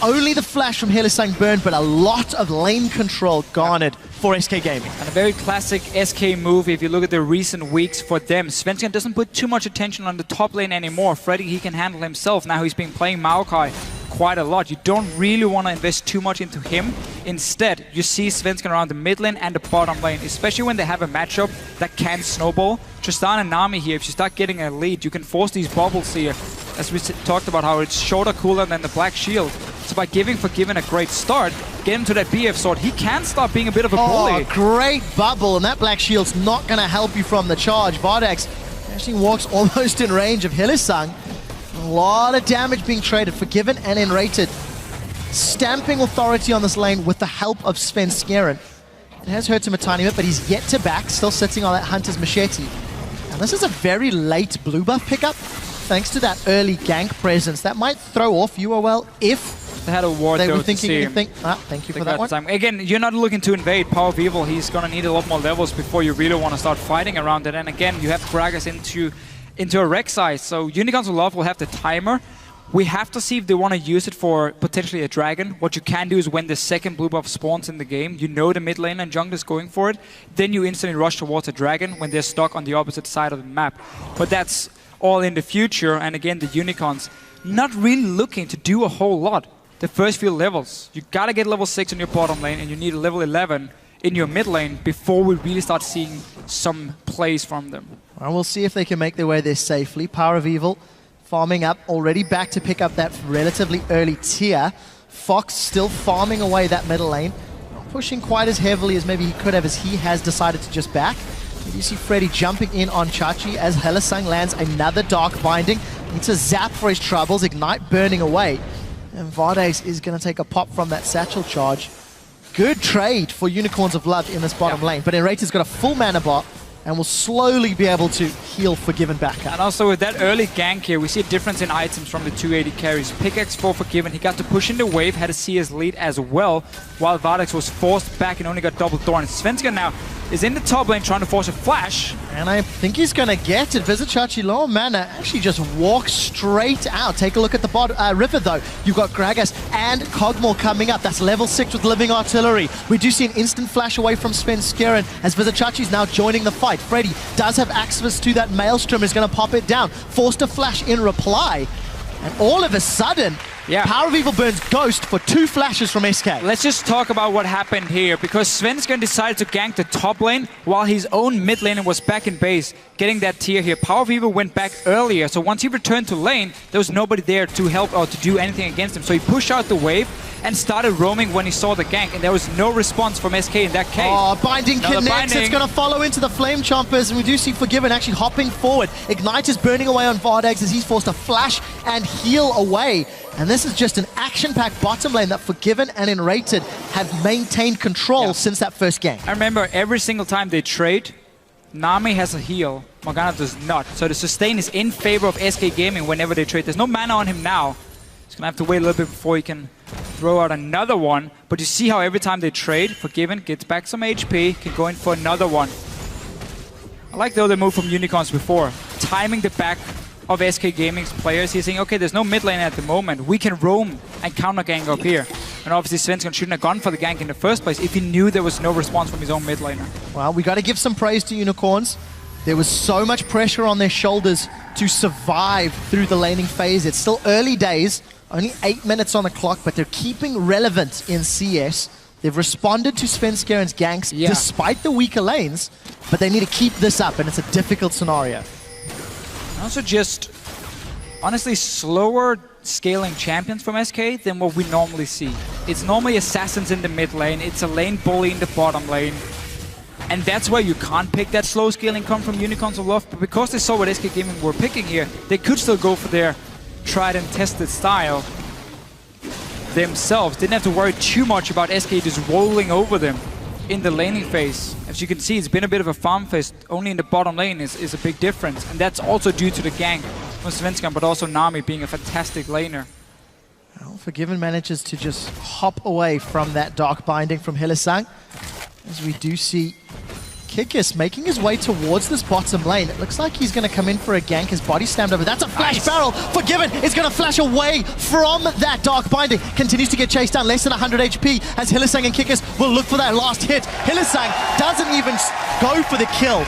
Only the flash from Hylissang burned, but a lot of lane control garnered for SK Gaming. And a very classic SK move if you look at the recent weeks for them. Svensson doesn't put too much attention on the top lane anymore. Freddy, he can handle himself. Now he's been playing Maokai quite a lot. You don't really want to invest too much into him. Instead, you see Svensson around the mid lane and the bottom lane, especially when they have a matchup that can snowball. Tristana and Nami here, if you start getting a lead, you can force these bubbles here. As we talked about how it's shorter cooldown than the Black Shield. So by giving Forgiven a great start, get him to that BF sword, he can start being a bit of a bully. Great bubble, and that Black Shield's not going to help you from the charge. Vardags actually walks almost in range of Hylissang. A lot of damage being traded. Forgiven and Enrated stamping authority on this lane with the help of Svenskeren. It has hurt him a tiny bit, but he's yet to back, still sitting on that Hunter's Machete. And this is a very late blue buff pickup, thanks to that early gank presence. That might throw off UOL if they had a ward they were thinking anything. Thank you for that one. Time. Again, you're not looking to invade Power of Evil. He's going to need a lot more levels before you really want to start fighting around it. And again, you have Gragas into a Rek'Sai. So Unicorns of Love will have the timer. We have to see if they want to use it for potentially a dragon. What you can do is when the second blue buff spawns in the game, you know the mid lane and jungle is going for it, then you instantly rush towards a dragon when they're stuck on the opposite side of the map. But that's all in the future, and again, the Unicorns not really looking to do a whole lot. The first few levels, you gotta get level 6 in your bottom lane, and you need a level 11 in your mid lane before we really start seeing some plays from them. Well, we'll see if they can make their way there safely. Power of Evil farming up, already back to pick up that relatively early tier. Fox still farming away that middle lane, not pushing quite as heavily as maybe he could have, as he has decided to just back. You see Freddy jumping in on Chachi as Hylissang lands another Dark Binding. Needs a zap for his troubles, Ignite burning away. And Vardags is going to take a pop from that satchel charge. Good trade for Unicorns of Love in this bottom lane, but Enrater's got a full mana bar and will slowly be able to heal Forgiven back up. And also with that early gank here, we see a difference in items from the 280 carries. Pickaxe for Forgiven, he got to push in the wave, had a CS lead as well, while Vardags was forced back and only got double Thorn. Svenska now is in the top lane trying to force a flash. And I think he's going to get it. blizzasc2 low mana actually just walks straight out. Take a look at the river though. You've got Gragas and Kog'Maw coming up. That's level 6 with Living Artillery. We do see an instant flash away from Svenskeren as blizzasc2 is now joining the fight. Freddy does have access to that Maelstrom, is going to pop it down. Forced a flash in reply. And all of a sudden, Power of Evil burns Ghost for 2 flashes from SK. Let's just talk about what happened here, because Svenskeren decided to gank the top lane while his own mid laner was back in base, getting that tier here. Power of Evil went back earlier, so once he returned to lane, there was nobody there to help or to do anything against him. So he pushed out the wave and started roaming when he saw the gank, and there was no response from SK in that case. Oh, Binding connects. It's going to follow into the Flame Chompers, and we do see Forgiven actually hopping forward. Ignite is burning away on Vardex as he's forced to flash and heal away. And this is just an action-packed bottom lane that Forgiven and Enrated have maintained control since that first game. I remember every single time they trade, Nami has a heal, Morgana does not. So the sustain is in favor of SK Gaming whenever they trade. There's no mana on him now. He's going to have to wait a little bit before he can throw out another one. But you see how every time they trade, Forgiven gets back some HP, can go in for another one. I like the other move from Unicorns before, timing the back of SK Gaming's players. He's saying, okay, there's no mid lane at the moment. We can roam and counter gank up here. And obviously Svenskeren shouldn't have gone for the gank in the first place if he knew there was no response from his own mid laner. Well, we got to give some praise to Unicorns. There was so much pressure on their shoulders to survive through the laning phase. It's still early days, only 8 minutes on the clock, but they're keeping relevant in CS. They've responded to Svenskeren's ganks despite the weaker lanes, but they need to keep this up, and it's a difficult scenario. Also just, honestly, slower scaling champions from SK than what we normally see. It's normally assassins in the mid lane, it's a lane bully in the bottom lane. And that's where you can't pick that slow scaling come from Unicorns of Love, but because they saw what SK Gaming were picking here, they could still go for their tried and tested style themselves. Didn't have to worry too much about SK just rolling over them in the laning phase. As you can see, it's been a bit of a farm fest. Only in the bottom lane is a big difference. And that's also due to the gank from Svenskeren, but also Nami being a fantastic laner. Well, Forgiven manages to just hop away from that Dark Binding from Hylissang. As we do see Kikis making his way towards this bottom lane. It looks like he's going to come in for a gank. His body slammed over. That's a flash barrel. Forgiven is going to flash away from that Dark Binding. Continues to get chased down. Less than 100 HP as Hylissang and Kikis will look for that last hit. Hylissang doesn't even go for the kill.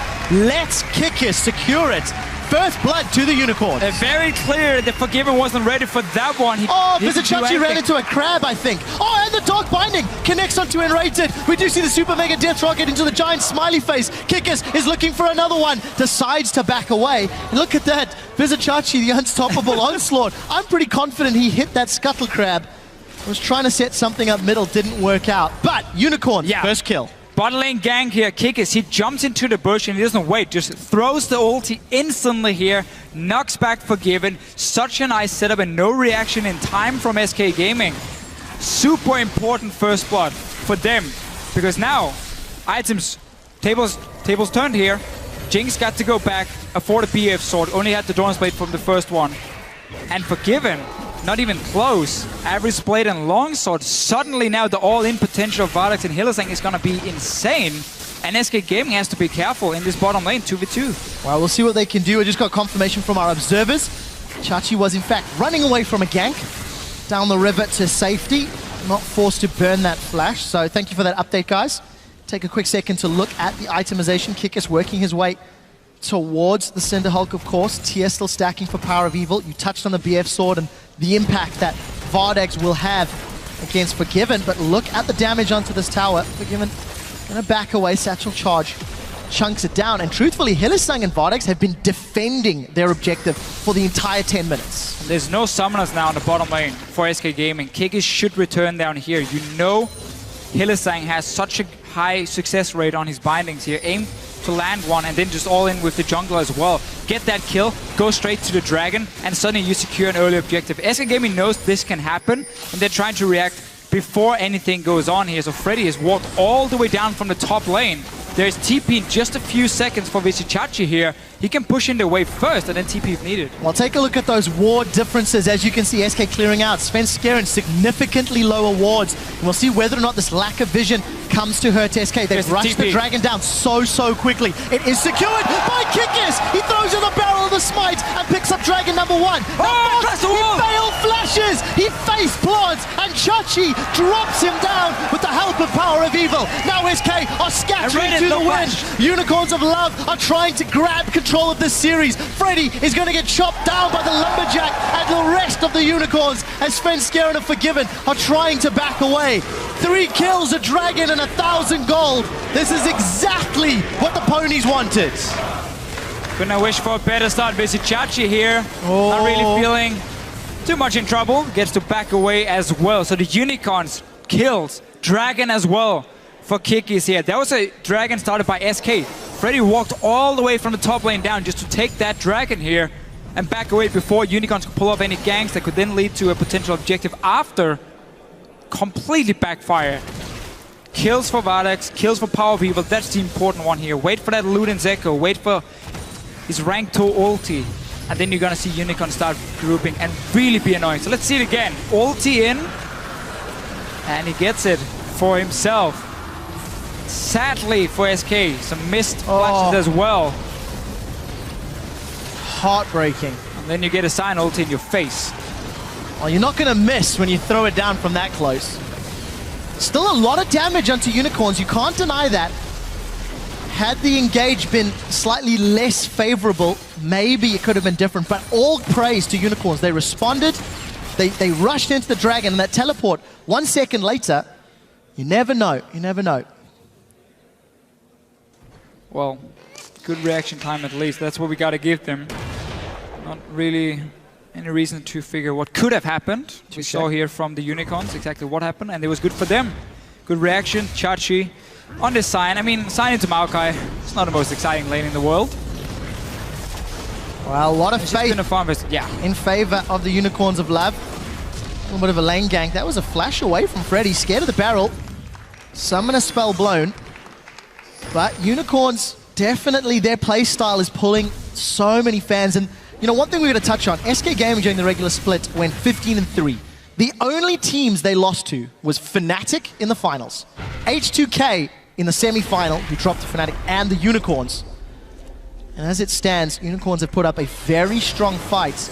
Lets Kikis secure it. First blood to the Unicorns. Very clear that Forgiven wasn't ready for that one. blizzasc2 ran into a crab, I think. Oh, and the Dark Binding connects onto Enrated. We do see the Super Mega Death Rocket into the giant smiley face. Kikis is looking for another one. Decides to back away. And look at that. blizzasc2, the unstoppable onslaught. I'm pretty confident he hit that Scuttle Crab. Was trying to set something up middle, didn't work out. But Unicorn, first kill. Bottom lane gank here, Kikis, he jumps into the bush and he doesn't wait, just throws the ulti instantly here, knocks back Forgiven. Such a nice setup and no reaction in time from SK Gaming. Super important first blood for them, because now items, tables turned here. Jinx got to go back, afford a BF sword, only had the Dawn's Blade from the first one. And Forgiven, not even close. Average Blade and Longsword. Suddenly now the all-in potential of Vardex and Hylissang is going to be insane. And SK Gaming has to be careful in this bottom lane, 2v2. Well, we'll see what they can do. I just got confirmation from our observers. Chachi was in fact running away from a gank down the river to safety. Not forced to burn that flash. So thank you for that update, guys. Take a quick second to look at the itemization. Kikis working his way towards the Cinder Hulk, of course. Tier still stacking for Power of Evil. You touched on the BF sword and the impact that Vardex will have against Forgiven, but look at the damage onto this tower. Forgiven gonna back away, Satchel Charge chunks it down, and truthfully, Hylissang and Vardex have been defending their objective for the entire 10 minutes. There's no summoners now in the bottom lane for SK Gaming. Kikis should return down here. You know Hylissang has such a high success rate on his bindings here. Aim to land one and then just all in with the jungle as well. Get that kill, go straight to the dragon, and suddenly you secure an early objective. SK Gaming knows this can happen, and they're trying to react before anything goes on here. So Freddy has walked all the way down from the top lane. There's TP in just a few seconds for blizzasc2 here. he can push in the wave first and then TP if needed. Well, take a look at those ward differences. As you can see, SK clearing out. Svenskeren significantly lower wards. And we'll see whether or not this lack of vision comes to hurt SK. They've rushed the dragon down so quickly. It is secured by Kikis. He throws in the barrel of the smite and picks up dragon number 1. He failed flashes. He face plants and Chachi drops him down with the help of Power of Evil. Now SK are scattering to the wind. Unicorns of Love are trying to grab control of this series. Freddy is going to get chopped down by the Lumberjack and the rest of the Unicorns as Svenskeren are forgiven, are trying to back away. 3 kills, a dragon and 1,000 gold. This is exactly what the ponies wanted. Couldn't wish for a better start. blizzasc2 here, not really feeling too much in trouble. Gets to back away as well. So the Unicorns kills dragon as well for Kikis here. That was a dragon started by SK. Freddy walked all the way from the top lane down just to take that dragon here and back away before Unicorns could pull off any ganks that could then lead to a potential objective after. Completely backfire. Kills for Vardex, kills for Power of Evil. That's the important one here. Wait for that Luden's Echo. Wait for his rank 2 ulti. And then you're going to see Unicorn start grouping and really be annoying. So let's see it again. Ulti in. And he gets it for himself. Sadly for SK, some missed flashes as well. Heartbreaking. And then you get a Sign ulti in your face. Well, you're not going to miss when you throw it down from that close. Still a lot of damage onto Unicorns, you can't deny that. Had the engage been slightly less favorable, maybe it could have been different, but all praise to Unicorns. They responded, they rushed into the dragon, and that teleport 1 second later, you never know, you never know. Well, good reaction time at least. That's what we got to give them. Not really any reason to figure what could have happened. We saw here from the Unicorns exactly what happened, and it was good for them. Good reaction. Chachi on this Sign. I mean, Sign into Maokai. It's not the most exciting lane in the world. Well, a lot of faith in favor of the Unicorns of Love. A little bit of a lane gank. That was a flash away from Freddy. Scared of the barrel. Summoner spell blown. But Unicorns, definitely their playstyle is pulling so many fans. And you know, one thing we're going to touch on, SK Gaming during the regular split went 15-3. The only teams they lost to was Fnatic in the finals, H2K in the semi-final, who dropped to Fnatic, and the Unicorns. And as it stands, Unicorns have put up a very strong fight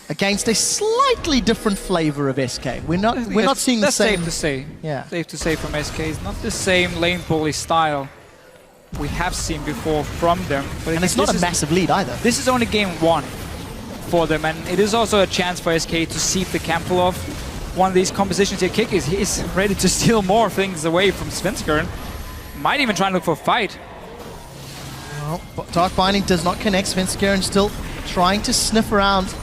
against a slightly different flavor of SK. We're not seeing the same. That's safe to say. Yeah. Safe to say from SK. It's not the same lane bully style we have seen before from them. But and it's not a massive lead either. This is only game 1 for them, and it is also a chance for SK to see if they can pull off one of these compositions here. Kikis, he's ready to steal more things away from Svenskeren. Might even try and look for a fight. Well, Dark Binding does not connect. Svenskeren still trying to sniff around.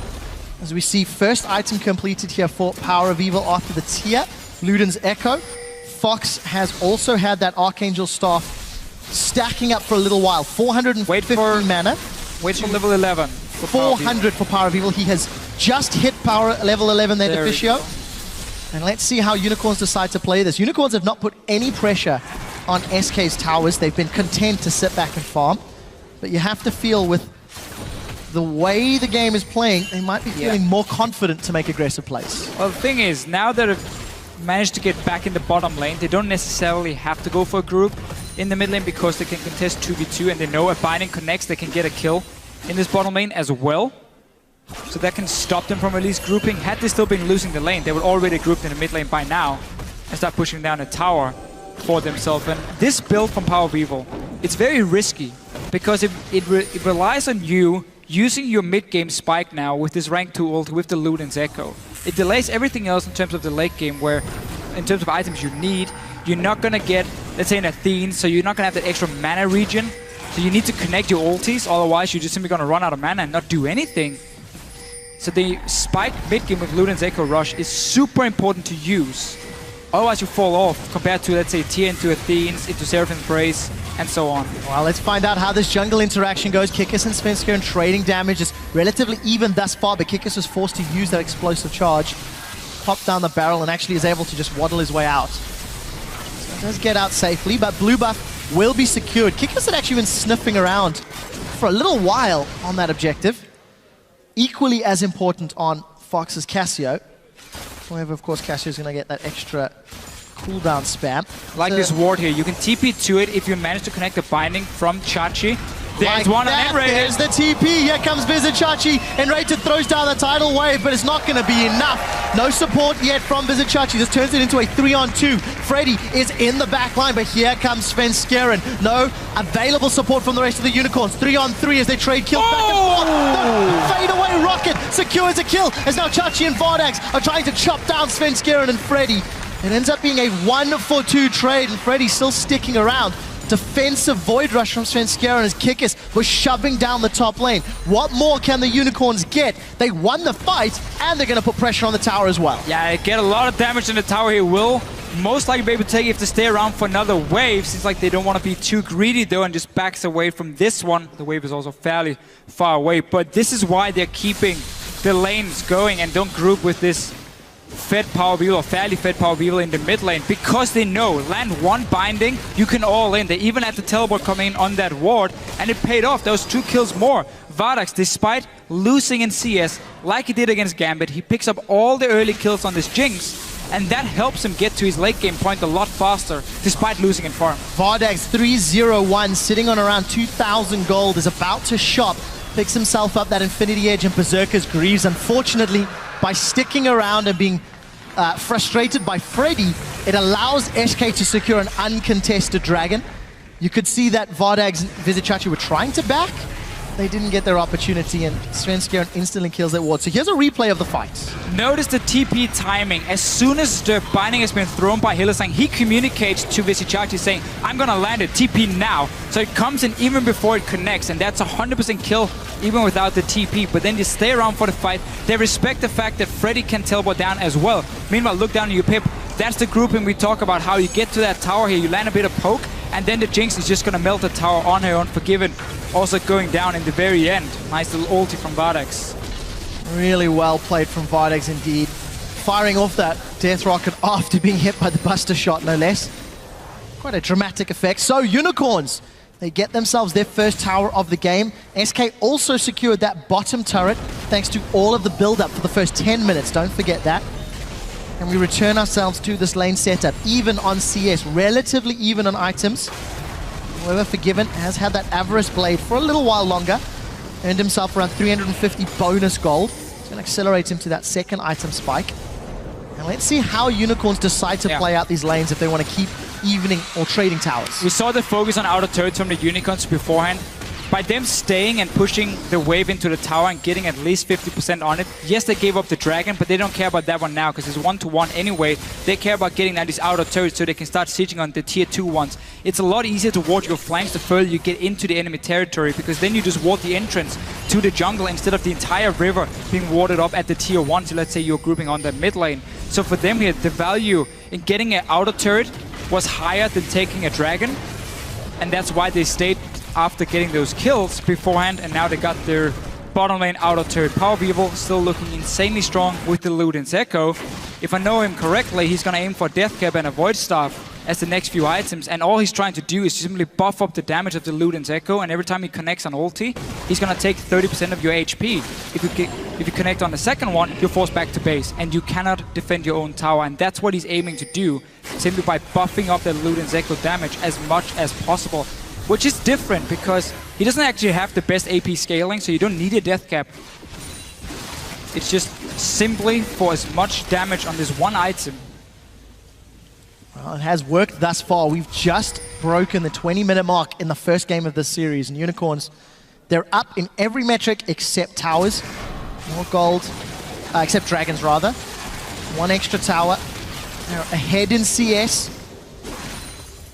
As we see first item completed here for Power of Evil after the tier. Luden's Echo. Fox has also had that Archangel Staff stacking up for a little while. 450 mana. Wait for level 11. 400 for Power of Evil. He has just hit power level 11 there, Deficio. And let's see how Unicorns decide to play this. Unicorns have not put any pressure on SK's towers. They've been content to sit back and farm. But you have to feel with the way the game is playing, they might be feeling more confident to make aggressive plays. Well, the thing is, now that they've managed to get back in the bottom lane, they don't necessarily have to go for a group in the mid lane because they can contest 2v2, and they know if Binding connects, they can get a kill in this bottom lane as well. So that can stop them from at least grouping. Had they still been losing the lane, they would already grouped in the mid lane by now and start pushing down a tower for themselves. And this build from Power of Evil, it's very risky because it relies on you using your mid-game spike now with this rank 2 ult with the Luden's Echo. It delays everything else in terms of the late game, where in terms of items you need, you're not going to get, let's say, an Athene, so you're not going to have that extra mana regen. So you need to connect your ultis, otherwise you're just simply going to run out of mana and not do anything. So the spike mid-game with Luden's Echo Rush is super important to use. Otherwise you fall off compared to, let's say, tier into Athenes, into Seraphine's Brace, and so on. Well, let's find out how this jungle interaction goes. Kikis and Svenskeren trading damage is relatively even thus far, but Kikis was forced to use that explosive charge, pop down the barrel, and actually is able to just waddle his way out. So it does get out safely, but blue buff will be secured. Kikis had actually been sniffing around for a little while on that objective. Equally as important on Fox's Cassio. However, of course, Cassio's going to get that extra cooldown spam. Like this ward here, you can TP to it if you manage to connect the binding from Chachi. There's one on Enrated. There's the TP. Here comes Blizzasc2. Enrated throws down the tidal wave, but it's not going to be enough. No support yet from Blizzasc2. This turns it into a 3-on-2. Freddy is in the back line, but here comes Svenskeren. No available support from the rest of the Unicorns. 3-on-3 as they trade kills back and forth. The fadeaway rocket secures a kill as now Chachi and Vardax are trying to chop down Svenskeren and Freddy. It ends up being a 1-for-2 trade, and Freddy's still sticking around. Defensive Void Rush from Svenskeren as Kikis was shoving down the top lane. What more can the Unicorns get? They won the fight, and they're going to put pressure on the tower as well. Yeah, they get a lot of damage in the tower here. Will most likely be able to take it if they stay around for another wave. Seems like they don't want to be too greedy, though, and just backs away from this one. The wave is also fairly far away, but this is why they're keeping the lanes going and don't group with this fed power beetle or fairly fed power beetle in the mid lane, because they know land one binding, you can all in. They even had the teleport coming in on that ward, and it paid off. Those 2 kills more. Vardax, despite losing in CS like he did against Gambit, he picks up all the early kills on this Jinx, and that helps him get to his late game point a lot faster despite losing in farm. Vardax 3-0-1, sitting on around 2,000 gold, is about to shop, picks himself up that Infinity Edge and Berserker's Greaves. Unfortunately, by sticking around and being frustrated by Freddy, it allows SK to secure an uncontested dragon. You could see that Vardax and Blizzasc2 were trying to back. They didn't get their opportunity, and Svenskeren instantly kills that ward. So here's a replay of the fight. Notice the TP timing. As soon as the binding has been thrown by Hylissang, he communicates to Blizzasc2 saying, I'm gonna land it, TP now. So it comes in even before it connects, and that's 100% kill even without the TP. But then they stay around for the fight. They respect the fact that Freddy can teleport down as well. Meanwhile, look down at your Pip. That's the grouping we talk about, how you get to that tower here, you land a bit of poke, and then the Jinx is just gonna melt the tower on her Unforgiven. Also going down in the very end. Nice little ulti from Vardax. Really well played from Vardax indeed. Firing off that death rocket after being hit by the buster shot, no less. Quite a dramatic effect. So Unicorns, they get themselves their first tower of the game. SK also secured that bottom turret thanks to all of the build-up for the first 10 minutes. Don't forget that. And we return ourselves to this lane setup, even on CS, relatively even on items. However, Forgiven has had that Avarice Blade for a little while longer. Earned himself around 350 bonus gold. It's going to accelerate him to that second item spike. And let's see how Unicorns decide to play out these lanes if they want to keep evening or trading towers. We saw the focus on outer turrets from the Unicorns beforehand. By them staying and pushing the wave into the tower and getting at least 50% on it, yes, they gave up the dragon, but they don't care about that one now because it's 1-to-1 anyway. They care about getting at these outer turrets so they can start sieging on the tier 2 ones. It's a lot easier to ward your flanks the further you get into the enemy territory, because then you just ward the entrance to the jungle instead of the entire river being warded up at the tier 1. So let's say you're grouping on the mid lane. So for them here, the value in getting an outer turret was higher than taking a dragon, and that's why they stayed after getting those kills beforehand, and now they got their bottom lane outer turret. Power Beetle still looking insanely strong with the Luden's Echo. If I know him correctly, he's going to aim for Death Cap and a Void Staff as the next few items, and all he's trying to do is simply buff up the damage of the Luden's Echo, and every time he connects on ulti, he's going to take 30% of your HP. If you connect on the second one, you're forced back to base, and you cannot defend your own tower, and that's what he's aiming to do, simply by buffing up the Luden's Echo damage as much as possible. Which is different because he doesn't actually have the best AP scaling, so you don't need a death cap. It's just simply for as much damage on this one item. Well, it has worked thus far. We've just broken the 20-minute mark in the first game of this series. And Unicorns, they're up in every metric except towers. More gold, except dragons rather. One extra tower. They're ahead in CS.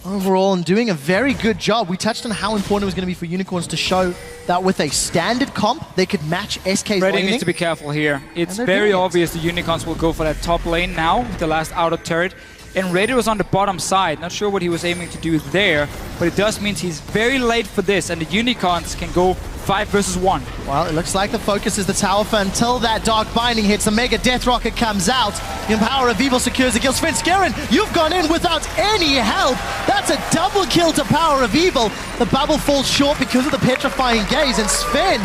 Overall, and doing a very good job. We touched on how important it was going to be for Unicorns to show that with a standard comp, they could match SK's Redding laning. needs to be careful here. It's very obvious the Unicorns will go for that top lane now, with the last outer turret. And Raider was on the bottom side. Not sure what he was aiming to do there, but it does mean he's very late for this, and the Unicorns can go 5 versus 1. Well, it looks like the focus is the tower for until that Dark Binding hits. The Mega Death Rocket comes out. The Power of Evil secures the kill. Svenskeren, you've gone in without any help. That's a double kill to Power of Evil. The bubble falls short because of the Petrifying Gaze. And Sven,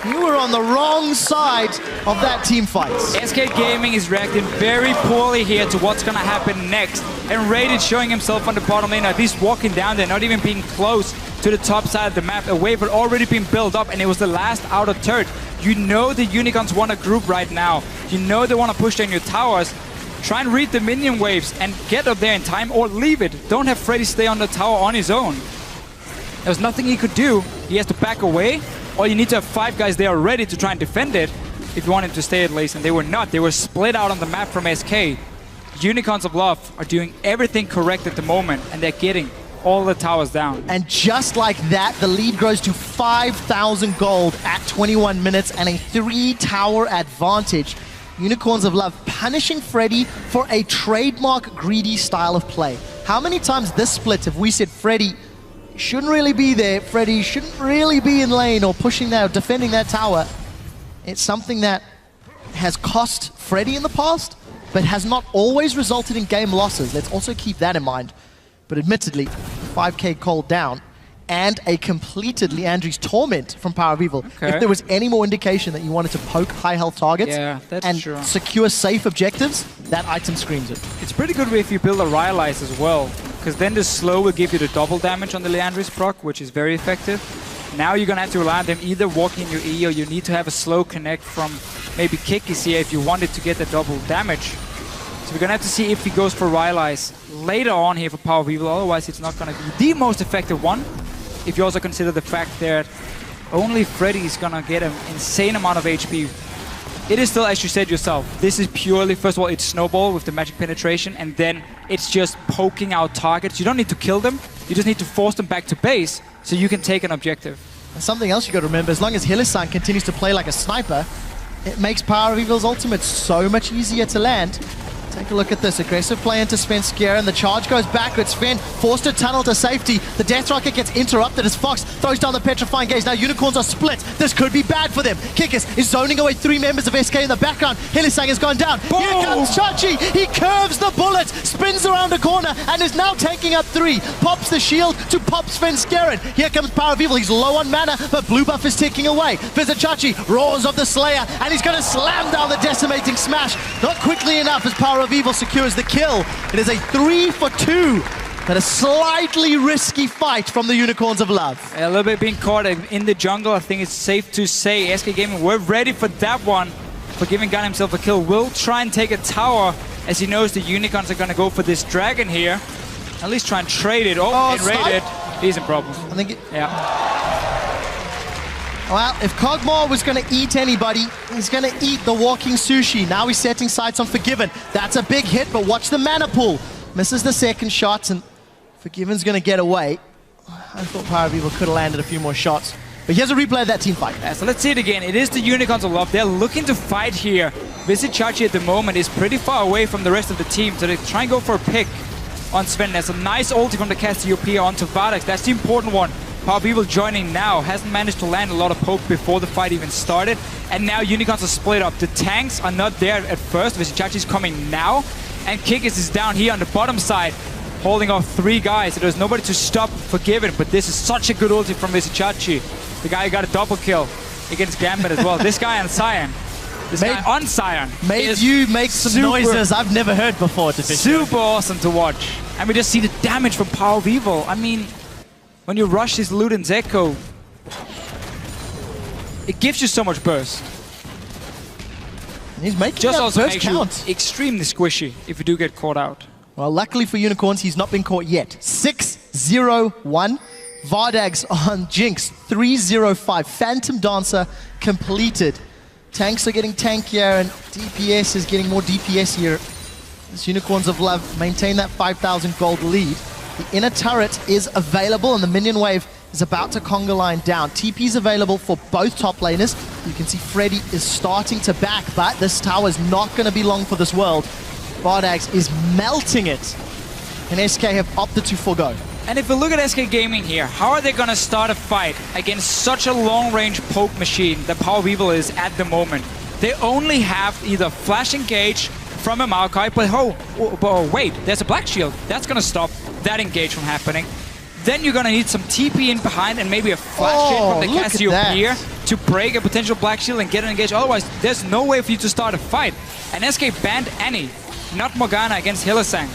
you were on the wrong side of that team fight. SK Gaming is reacting very poorly here to what's going to happen next. And Rated showing himself on the bottom lane, at least walking down there, not even being close to the top side of the map. A wave had already been built up, and it was the last outer turret. You know the Unicorns want a group right now. You know they want to push down your towers. Try and read the minion waves and get up there in time, or leave it. Don't have Freddy stay on the tower on his own. There's nothing he could do. He has to back away, or you need to have 5 guys there ready to try and defend it if you want him to stay at least, and they were not. They were split out on the map from SK. Unicorns of Love are doing everything correct at the moment, and they're getting all the towers down. And just like that, the lead grows to 5,000 gold at 21 minutes and a 3-tower advantage. Unicorns of Love punishing Freddy for a trademark greedy style of play. How many times this split have we said Freddy shouldn't really be there, Freddy shouldn't really be in lane or pushing that, or defending that tower? It's something that has cost Freddy in the past, but has not always resulted in game losses. Let's also keep that in mind. But admittedly, 5k cold down and a completed Leandri's Torment from Power of Evil. Okay. If there was any more indication that you wanted to poke high health targets and secure safe objectives, that item screams it. It's pretty good if you build a Rhyalize as well, because then the slow will give you the double damage on the Leandri's proc, which is very effective. Now you're going to have to rely on them either walking your E, or you need to have a slow connect from maybe Kikis here if you wanted to get the double damage. So we're going to have to see if he goes for Rhyalize later on here for Power of Evil. Otherwise, it's not going to be the most effective one. If you also consider the fact that only Freddy is going to get an insane amount of HP. It is still, as you said yourself, this is purely, first of all, it's Snowball with the magic penetration, and then it's just poking out targets. You don't need to kill them. You just need to force them back to base so you can take an objective. And something else you got to remember, as long as Hilisan continues to play like a sniper, it makes Power of Evil's ultimate so much easier to land. Take a look at this. Aggressive play into Svenskeren, and the charge goes backwards. Sven forced to tunnel to safety. The Death Rocket gets interrupted as Fox throws down the Petrifying Gaze. Now Unicorns are split. This could be bad for them. Kikis is zoning away 3 members of SK in the background. Hylissang has gone down. Boom! Here comes Chachi. He curves the bullet, spins around a corner, and is now taking up 3. Pops the shield to pop Svenskeren. Here comes Power of Evil. He's low on mana, but blue buff is ticking away. Visit Chachi, roars of the Slayer, and he's going to slam down the decimating smash. Not quickly enough as Power of Evil secures the kill. It is a 3-for-2, but a slightly risky fight from the Unicorns of Love. A little bit being caught in the jungle. I think it's safe to say SK Gaming were ready for that one. For giving Gun himself a kill. Will try and take a tower as he knows the Unicorns are going to go for this dragon here. At least try and trade it. Oh, and Rated. He's in problems. I think yeah. Well, if Kog'Maw was going to eat anybody, he's going to eat the walking sushi. Now he's setting sights on Forgiven. That's a big hit, but watch the mana pool. Misses the second shot, and Forgiven's going to get away. I thought Power of Evil could have landed a few more shots. But here's a replay of that team fight. Yeah, so let's see it again. It is the Unicorns of Love. They're looking to fight here. Visit Chachi at the moment is pretty far away from the rest of the team, so they try and go for a pick on Sven. There's a nice ulti from the Cassiopeia onto Vardax. That's the important one. Power of Evil joining now, hasn't managed to land a lot of poke before the fight even started, and now Unicorns are split up. The tanks are not there at first. Visichachi's coming now, and Kikis is down here on the bottom side, holding off 3 guys. So there's nobody to stop Forgiven, but this is such a good ulti from Visichachi. The guy who got a double kill against Gambit as well. This guy on Sion. This guy on Sion. Made you make some noises I've never heard before. Super awesome to watch. And we just see the damage from Power of Evil. I mean, when you rush this Luden's Echo, it gives you so much burst. And he's making just that also burst makes count. You extremely squishy if you do get caught out. Well, luckily for Unicorns, he's not been caught yet. 6-0-1. Vardags on Jinx. 3-0-5. Phantom Dancer completed. Tanks are getting tankier, and DPS is getting more DPS here. This Unicorns of Love maintain that 5,000 gold lead. The inner turret is available, and the minion wave is about to conga line down. TP is available for both top laners. You can see Freddy is starting to back, but this tower is not going to be long for this world. Vardags is melting it, and SK have opted to forgo. And if we look at SK Gaming here, how are they going to start a fight against such a long-range poke machine that Power of Evil is at the moment? They only have either flash engage from a Maokai, but oh, wait, there's a Black Shield. That's going to stop that engage from happening. Then you're going to need some TP in behind and maybe a flash hit from the Cassiopeia to break a potential Black Shield and get an engage. Otherwise, there's no way for you to start a fight. And SK banned Annie, not Morgana, against Hylissang.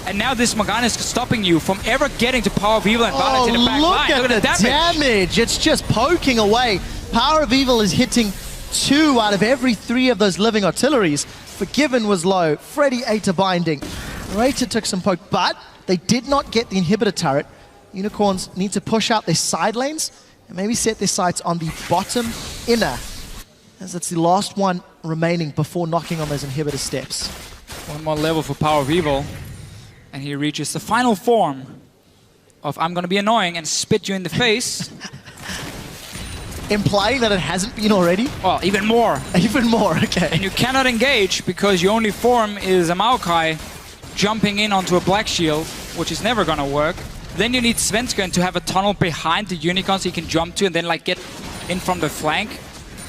And now this Morgana is stopping you from ever getting to Power of Evil and Vardex in the back line. Look at the damage. It's just poking away. Power of Evil is hitting 2 out of every 3 of those living artilleries. Forgiven was low. Freddy ate a binding. Rated took some poke, but they did not get the inhibitor turret. Unicorns need to push out their side lanes and maybe set their sights on the bottom inner, as it's the last one remaining before knocking on those inhibitor steps. One more level for Power of Evil. And he reaches the final form of I'm going to be annoying and spit you in the face. Implying that it hasn't been already? Well, even more. Even more, okay. And you cannot engage because your only form is a Maokai jumping in onto a Black Shield, which is never going to work. Then you need Svenskeren to have a tunnel behind the Unicorn so he can jump to and then like get in from the flank.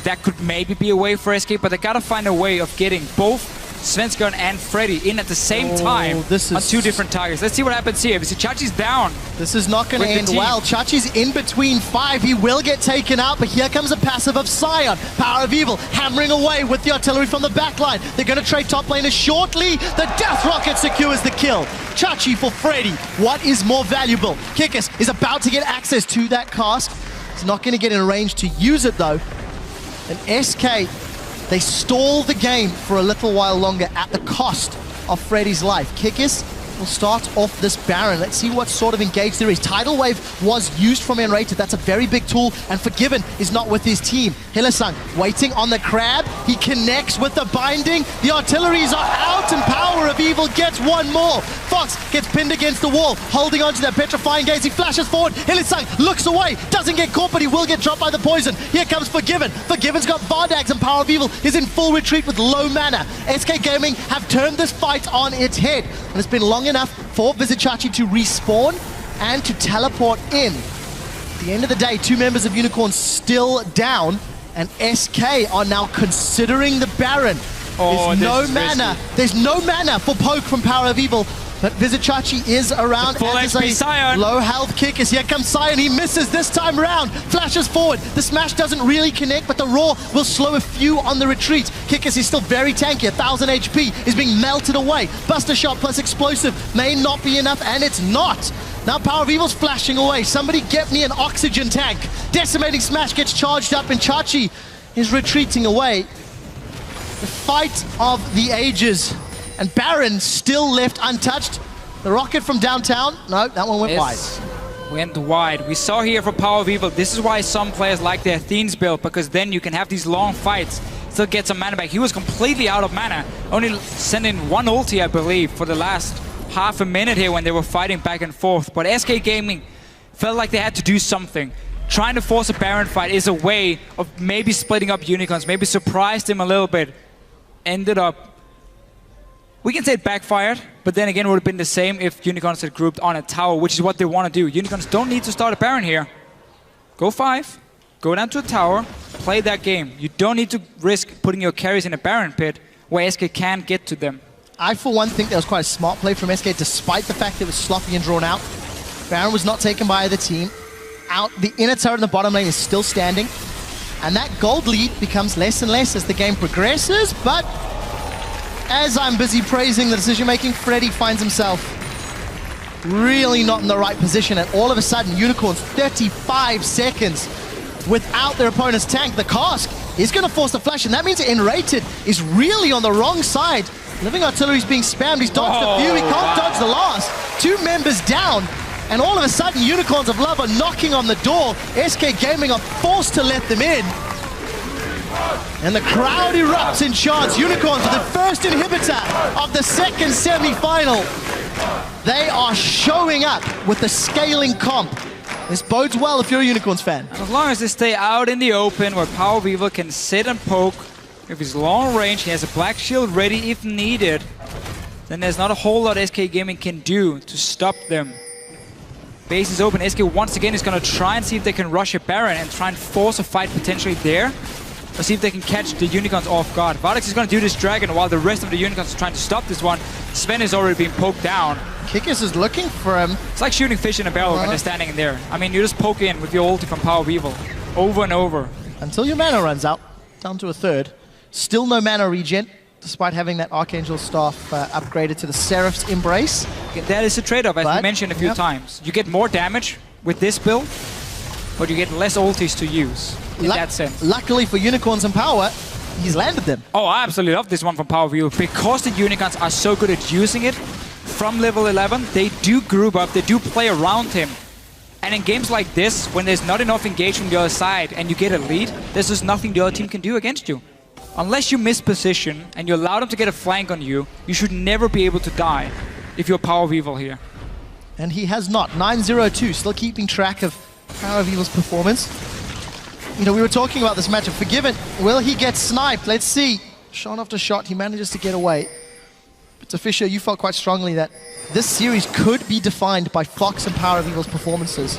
That could maybe be a way for SK, but they got to find a way of getting both Svenskeren and Freddy in at the same time on 2 different targets. Let's see what happens here. We see Chachi's down. This is not going to end well. Chachi's in between 5. He will get taken out, but here comes a passive of Sion. Power of Evil hammering away with the artillery from the backline. They're going to trade top laners shortly. The Death Rocket secures the kill. Chachi for Freddy. What is more valuable? Kikis is about to get access to that cask. He's not going to get in range to use it though. And SK, they stall the game for a little while longer at the cost of Freddy's life. Kikis will start off this Baron. Let's see what sort of engage there is. Tidal Wave was used from Enrated. That's a very big tool, and Forgiven is not with his team. Hylissang waiting on the crab. He connects with the binding. The artilleries are out, and Power of Evil gets one more. Fox gets pinned against the wall, holding on to that petrifying gaze. He flashes forward. Hylissang looks away, doesn't get caught, but he will get dropped by the poison. Here comes Forgiven. Forgiven's got Vardex, and Power of Evil is in full retreat with low mana. SK Gaming have turned this fight on its head, and it's been long enough for Vizichachi to respawn and to teleport in. At the end of the day, 2 members of Unicorn still down, and SK are now considering the Baron. There's no mana. There's no mana for poke from Power of Evil. But Vizichachi is around. Full HP Sion. Low health kick as here comes Sion. He misses this time round. Flashes forward. The smash doesn't really connect, but the roar will slow a few on the retreat. Kikis is still very tanky. 1000 HP is being melted away. Buster shot plus explosive may not be enough, and it's not. Now Power of Evil's flashing away. Somebody get me an oxygen tank. Decimating smash gets charged up, and Chachi is retreating away. The fight of the ages. And Baron still left untouched. The rocket from downtown, no, that one went wide. Went wide. We saw here for Power of Evil, this is why some players like their Athene's build, because then you can have these long fights, still get some mana back. He was completely out of mana, only sending 1 ulti, I believe, for the last half a minute here when they were fighting back and forth. But SK Gaming felt like they had to do something. Trying to force a Baron fight is a way of maybe splitting up Unicorns, maybe surprised him a little bit. Ended up, we can say it backfired, but then again it would have been the same if Unicorns had grouped on a tower, which is what they want to do. Unicorns don't need to start a Baron here. Go 5, go down to a tower, play that game. You don't need to risk putting your carries in a Baron pit where SK can get to them. I, for one, think that was quite a smart play from SK, despite the fact that it was sloppy and drawn out. Baron was not taken by either team. The inner turret in the bottom lane is still standing, and that gold lead becomes less and less as the game progresses, but as I'm busy praising the decision-making, Freddy finds himself really not in the right position, and all of a sudden, Unicorns 35 seconds without their opponent's tank. The cask is going to force the flash, and that means Enrated is really on the wrong side. Living Artillery is being spammed. He's dodged a few, he can't dodge the last. 2 members down, and all of a sudden, Unicorns of Love are knocking on the door. SK Gaming are forced to let them in. And the crowd erupts in chants. Unicorns with the first inhibitor of the second semi-final. They are showing up with the scaling comp. This bodes well if you're a Unicorns fan. As long as they stay out in the open where Power of Evil can sit and poke, if he's long range, he has a Black Shield ready if needed, then there's not a whole lot SK Gaming can do to stop them. Base is open. SK once again is going to try and see if they can rush a Baron and try and force a fight potentially there. Or see if they can catch the Unicorns off guard. Vardex is going to do this Dragon while the rest of the Unicorns are trying to stop this one. Sven is already being poked down. Kikis is looking for him. It's like shooting fish in a barrel when they're standing in there. I mean, you just poke in with your ulti from Power of Evil. Over and over. Until your mana runs out. Down to a third. Still no mana regen, despite having that Archangel Staff upgraded to the Seraph's Embrace. That is a trade-off, as we mentioned a few times. You get more damage with this build, but you get less ultis to use. In that sense. Luckily for Unicorns and Power, he's landed them. Oh, I absolutely love this one from Power of Evil. Because the Unicorns are so good at using it, from level 11, they do group up, they do play around him. And in games like this, when there's not enough engagement from the other side and you get a lead, there's just nothing the other team can do against you. Unless you miss position and you allow them to get a flank on you, you should never be able to die if you're Power of Evil here. And he has not. 9-0-2, still keeping track of Power of Evil's performance. You know, we were talking about this matchup. Forgiven, will he get sniped? Let's see. Shot after shot, he manages to get away. But to Fisher, you felt quite strongly that this series could be defined by Fox and Power of Evil's performances.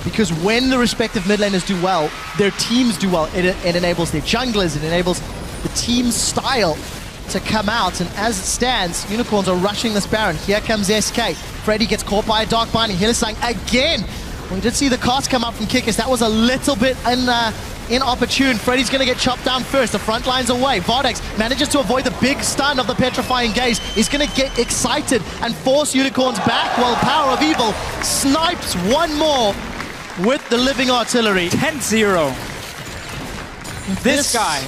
Because when the respective mid laners do well, their teams do well. It enables their junglers, it enables the team's style to come out. And as it stands, Unicorns are rushing this Baron. Here comes SK. Freddy gets caught by a Dark Binding. Hylissang again. We did see the cast come up from Kikis. That was a little bit inopportune. Freddy's going to get chopped down first. The front line's away. Vardex manages to avoid the big stun of the Petrifying Gaze. He's going to get excited and force Unicorns back while Power of Evil snipes one more with the Living Artillery. 10-0. This guy,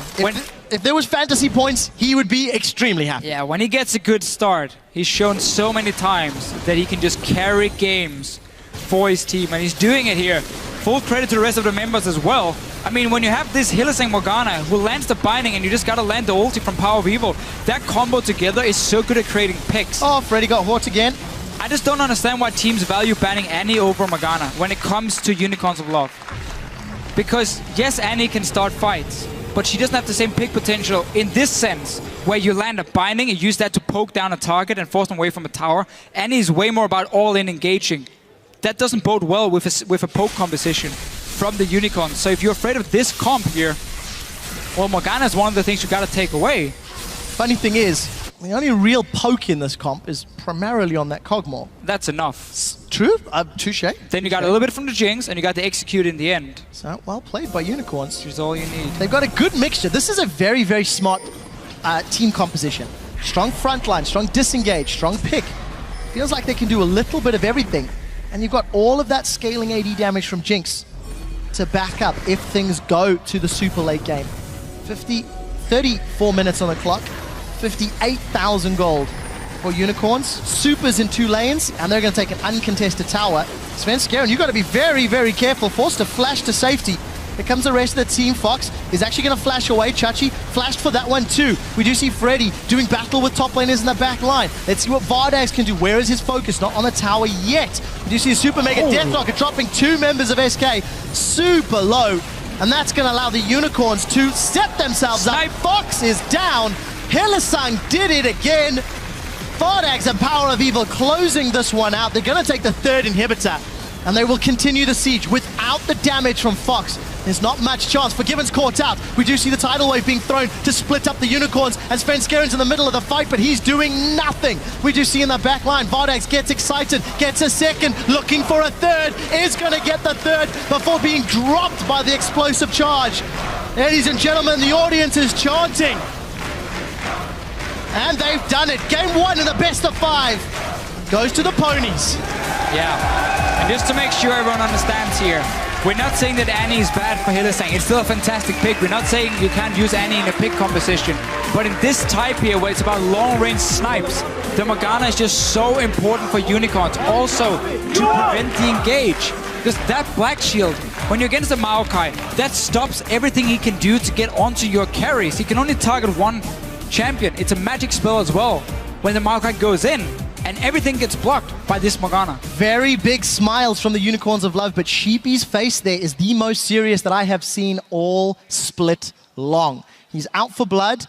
if there was fantasy points, he would be extremely happy. Yeah, when he gets a good start, he's shown so many times that he can just carry games for his team, and he's doing it here. Full credit to the rest of the members as well. I mean, when you have this Hylissang Morgana who lands the binding and you just gotta land the ulti from Power of Evil, that combo together is so good at creating picks. Oh, Freddy got hurt again. I just don't understand why teams value banning Annie over Morgana when it comes to Unicorns of Love. Because yes, Annie can start fights, but she doesn't have the same pick potential in this sense, where you land a binding and use that to poke down a target and force them away from a tower. Annie is way more about all-in engaging. That doesn't bode well with a poke composition from the Unicorns. So if you're afraid of this comp here, well, Morgana is one of the things you gotta take away. Funny thing is, the only real poke in this comp is primarily on that Cogmore. That's enough. True, touche. Then you got a little bit from the Jinx, and you got the Execute in the end. So, well played by Unicorns. Which is all you need. They've got a good mixture. This is a very, very smart team composition. Strong frontline, strong disengage, strong pick. Feels like they can do a little bit of everything. And you've got all of that scaling AD damage from Jinx to back up if things go to the super late game. 34 minutes on the clock, 58,000 gold for Unicorns. Supers in 2 lanes, and they're going to take an uncontested tower. Svenskeren, you've got to be very, very careful. Forced to flash to safety. Here comes the rest of the team. Fox is actually going to flash away. Chachi flashed for that one too. We do see Freddy doing battle with top laners in the back line. Let's see what Vardex can do. Where is his focus? Not on the tower yet. We do see a super mega Deathlocker dropping 2 members of SK super low. And that's going to allow the Unicorns to set themselves up. Fox is down. Hylissang did it again. Vardex and Power of Evil closing this one out. They're going to take the 3rd inhibitor. And they will continue the siege without the damage from Fox. There's not much chance. Forgiven's caught out. We do see the tidal wave being thrown to split up the Unicorns, and Svenskeren's in the middle of the fight, but he's doing nothing. We do see in the back line, Vardex gets excited, gets a 2nd, looking for a 3rd, is going to get the 3rd before being dropped by the explosive charge. Ladies and gentlemen, the audience is chanting. And they've done it. Game 1 in the best of 5 goes to the ponies. Yeah, and just to make sure everyone understands here, we're not saying that Annie is bad for Hylissang. It's still a fantastic pick. We're not saying you can't use Annie in a pick composition. But in this type here, where it's about long-range snipes, the Morgana is just so important for Unicorns. Also, to prevent the engage. Because that Black Shield, when you're against the Maokai, that stops everything he can do to get onto your carries. He can only target one champion. It's a magic spell as well. When the Maokai goes in, and everything gets blocked by this Morgana. Very big smiles from the Unicorns of Love, but Sheepy's face there is the most serious that I have seen all split long. He's out for blood,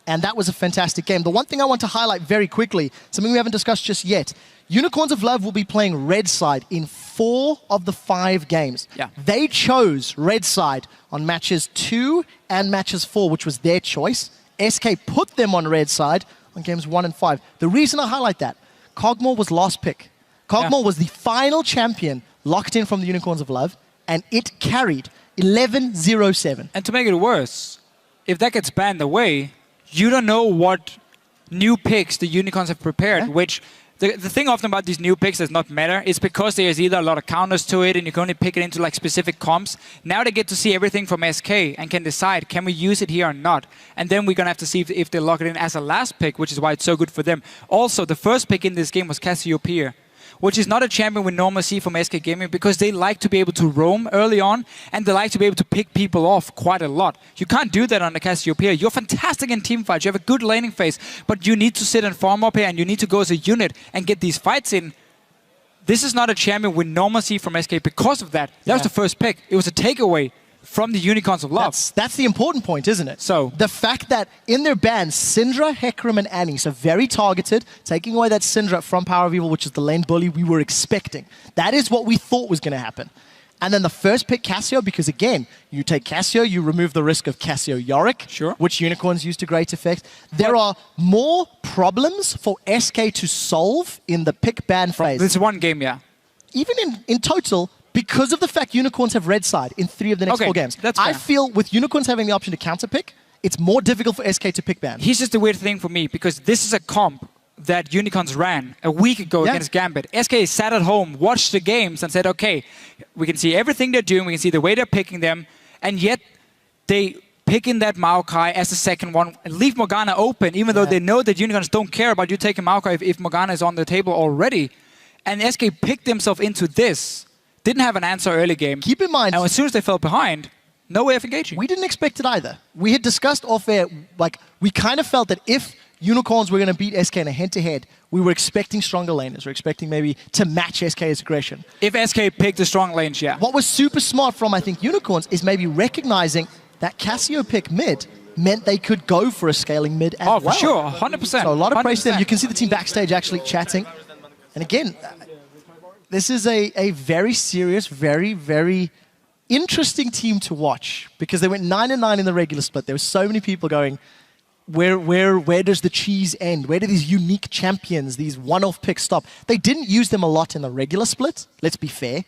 And that was a fantastic game. The one thing I want to highlight very quickly, something we haven't discussed just yet, Unicorns of Love will be playing Red Side in 4 of the 5 games. Yeah. They chose Red Side on matches 2 and matches 4, which was their choice. SK put them on Red Side on games 1 and 5. The reason I highlight that, Kog'Maw was last pick. Kog'Maw was the final champion locked in from the Unicorns of Love, and it carried 11-0-7. And to make it worse, if that gets banned away, you don't know what new picks the Unicorns have prepared, which the thing often about these new picks does not matter. It's because there's either a lot of counters to it and you can only pick it into like specific comps. Now they get to see everything from SK and can decide, can we use it here or not? And then we're going to have to see if they lock it in as a last pick, which is why it's so good for them. Also, the first pick in this game was Cassiopeia, which is not a champion we normally see from SK Gaming because they like to be able to roam early on and they like to be able to pick people off quite a lot. You can't do that on the Cassiopeia. You're fantastic in team fights. You have a good laning phase, but you need to sit and farm up here and you need to go as a unit and get these fights in. This is not a champion we normally see from SK because of that. That was the first pick. It was a takeaway from the Unicorns of Love. That's the important point, isn't it? So the fact that in their bans, Syndra, Hecarim, and Annie, so very targeted, taking away that Syndra from Power of Evil, which is the lane bully we were expecting. That is what we thought was going to happen. And then the first pick, Cassio, because again, you take Cassio, you remove the risk of Cassio Yorick, which Unicorns use to great effect. There are more problems for SK to solve in the pick ban phase. This one game, yeah. Even in total, because of the fact Unicorns have Red Side in 3 of the next 4 games. That's fair. I feel with Unicorns having the option to counterpick, it's more difficult for SK to pick ban. Here's just the weird thing for me, because this is a comp that Unicorns ran a week ago against Gambit. SK sat at home, watched the games, and said, okay, we can see everything they're doing, we can see the way they're picking them, and yet they pick in that Maokai as the second one and leave Morgana open, even though they know that Unicorns don't care about you taking Maokai if Morgana is on the table already. And SK picked themselves into this. Didn't have an answer early game. Keep in mind, and as soon as they fell behind, no way of engaging. We didn't expect it either. We had discussed off air, like, we kind of felt that if Unicorns were going to beat SK in a head-to-head, we were expecting stronger laners. We're expecting maybe to match SK's aggression. If SK picked the strong lanes, yeah. What was super smart from, I think, Unicorns is maybe recognizing that Cassio pick mid meant they could go for a scaling mid as well. Oh, for sure, 100%. So a lot of 100%. praise to them. You can see the team backstage actually chatting. And again, this is a very serious, very, very interesting team to watch because they went 9-9 in the regular split. There were so many people going, where does the cheese end? Where do these unique champions, these one-off picks stop? They didn't use them a lot in the regular split, let's be fair.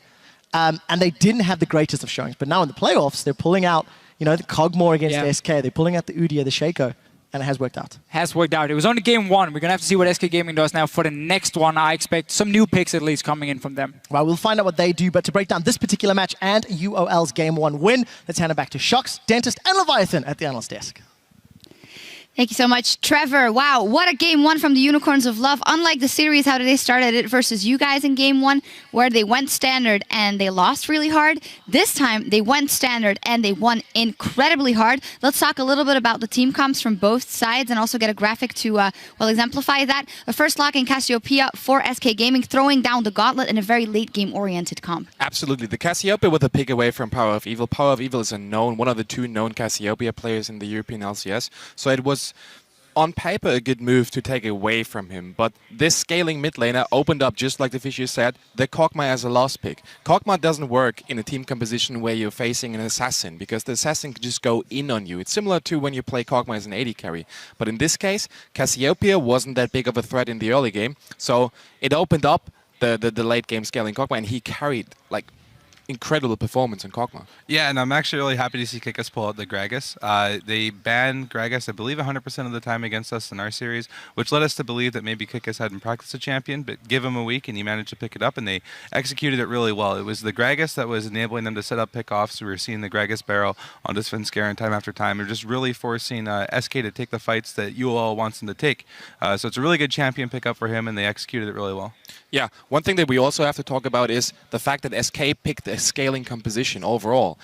And they didn't have the greatest of showings. But now in the playoffs, they're pulling out, you know, the Kog'Maw against SK. They're pulling out the Udyr, the Shaco. And it has worked out. Has worked out. It was only game 1. We're going to have to see what SK Gaming does now for the next one. I expect some new picks at least coming in from them. Well, we'll find out what they do. But to break down this particular match and UOL's game 1 win, let's hand it back to Shocks, Dentist, and Leviathan at the analyst desk. Thank you so much, Trevor. Wow, what a game 1 from the Unicorns of Love. Unlike the series, how they started it versus you guys in game 1, where they went standard and they lost really hard. This time, they went standard and they won incredibly hard. Let's talk a little bit about the team comps from both sides and also get a graphic to well exemplify that. The first lock in Cassiopeia for SK Gaming, throwing down the gauntlet in a very late game-oriented comp. Absolutely. The Cassiopeia with a pick away from Power of Evil. Power of Evil is one of the 2 known Cassiopeia players in the European LCS. So it was on paper a good move to take away from him, but this scaling mid laner opened up, just like the Fisher said, the Kog'Maw as a last pick. Kog'Maw doesn't work in a team composition where you're facing an assassin, because the assassin can just go in on you. It's similar to when you play Kog'Maw as an AD carry. But in this case, Cassiopeia wasn't that big of a threat in the early game, so it opened up the late game scaling Kog'Maw, and he carried like incredible performance in Kog'Maw. Yeah, and I'm actually really happy to see Kickers pull out the Gragas. They banned Gragas, I believe, 100% of the time against us in our series, which led us to believe that maybe Kickers hadn't practiced a champion, but give him a week and he managed to pick it up, and they executed it really well. It was the Gragas that was enabling them to set up pickoffs. We were seeing the Gragas barrel on this Svenskeren time after time. They're just really forcing SK to take the fights that UOL wants them to take. So it's a really good champion pickup for him, and they executed it really well. Yeah, one thing that we also have to talk about is the fact that SK picked a scaling composition overall.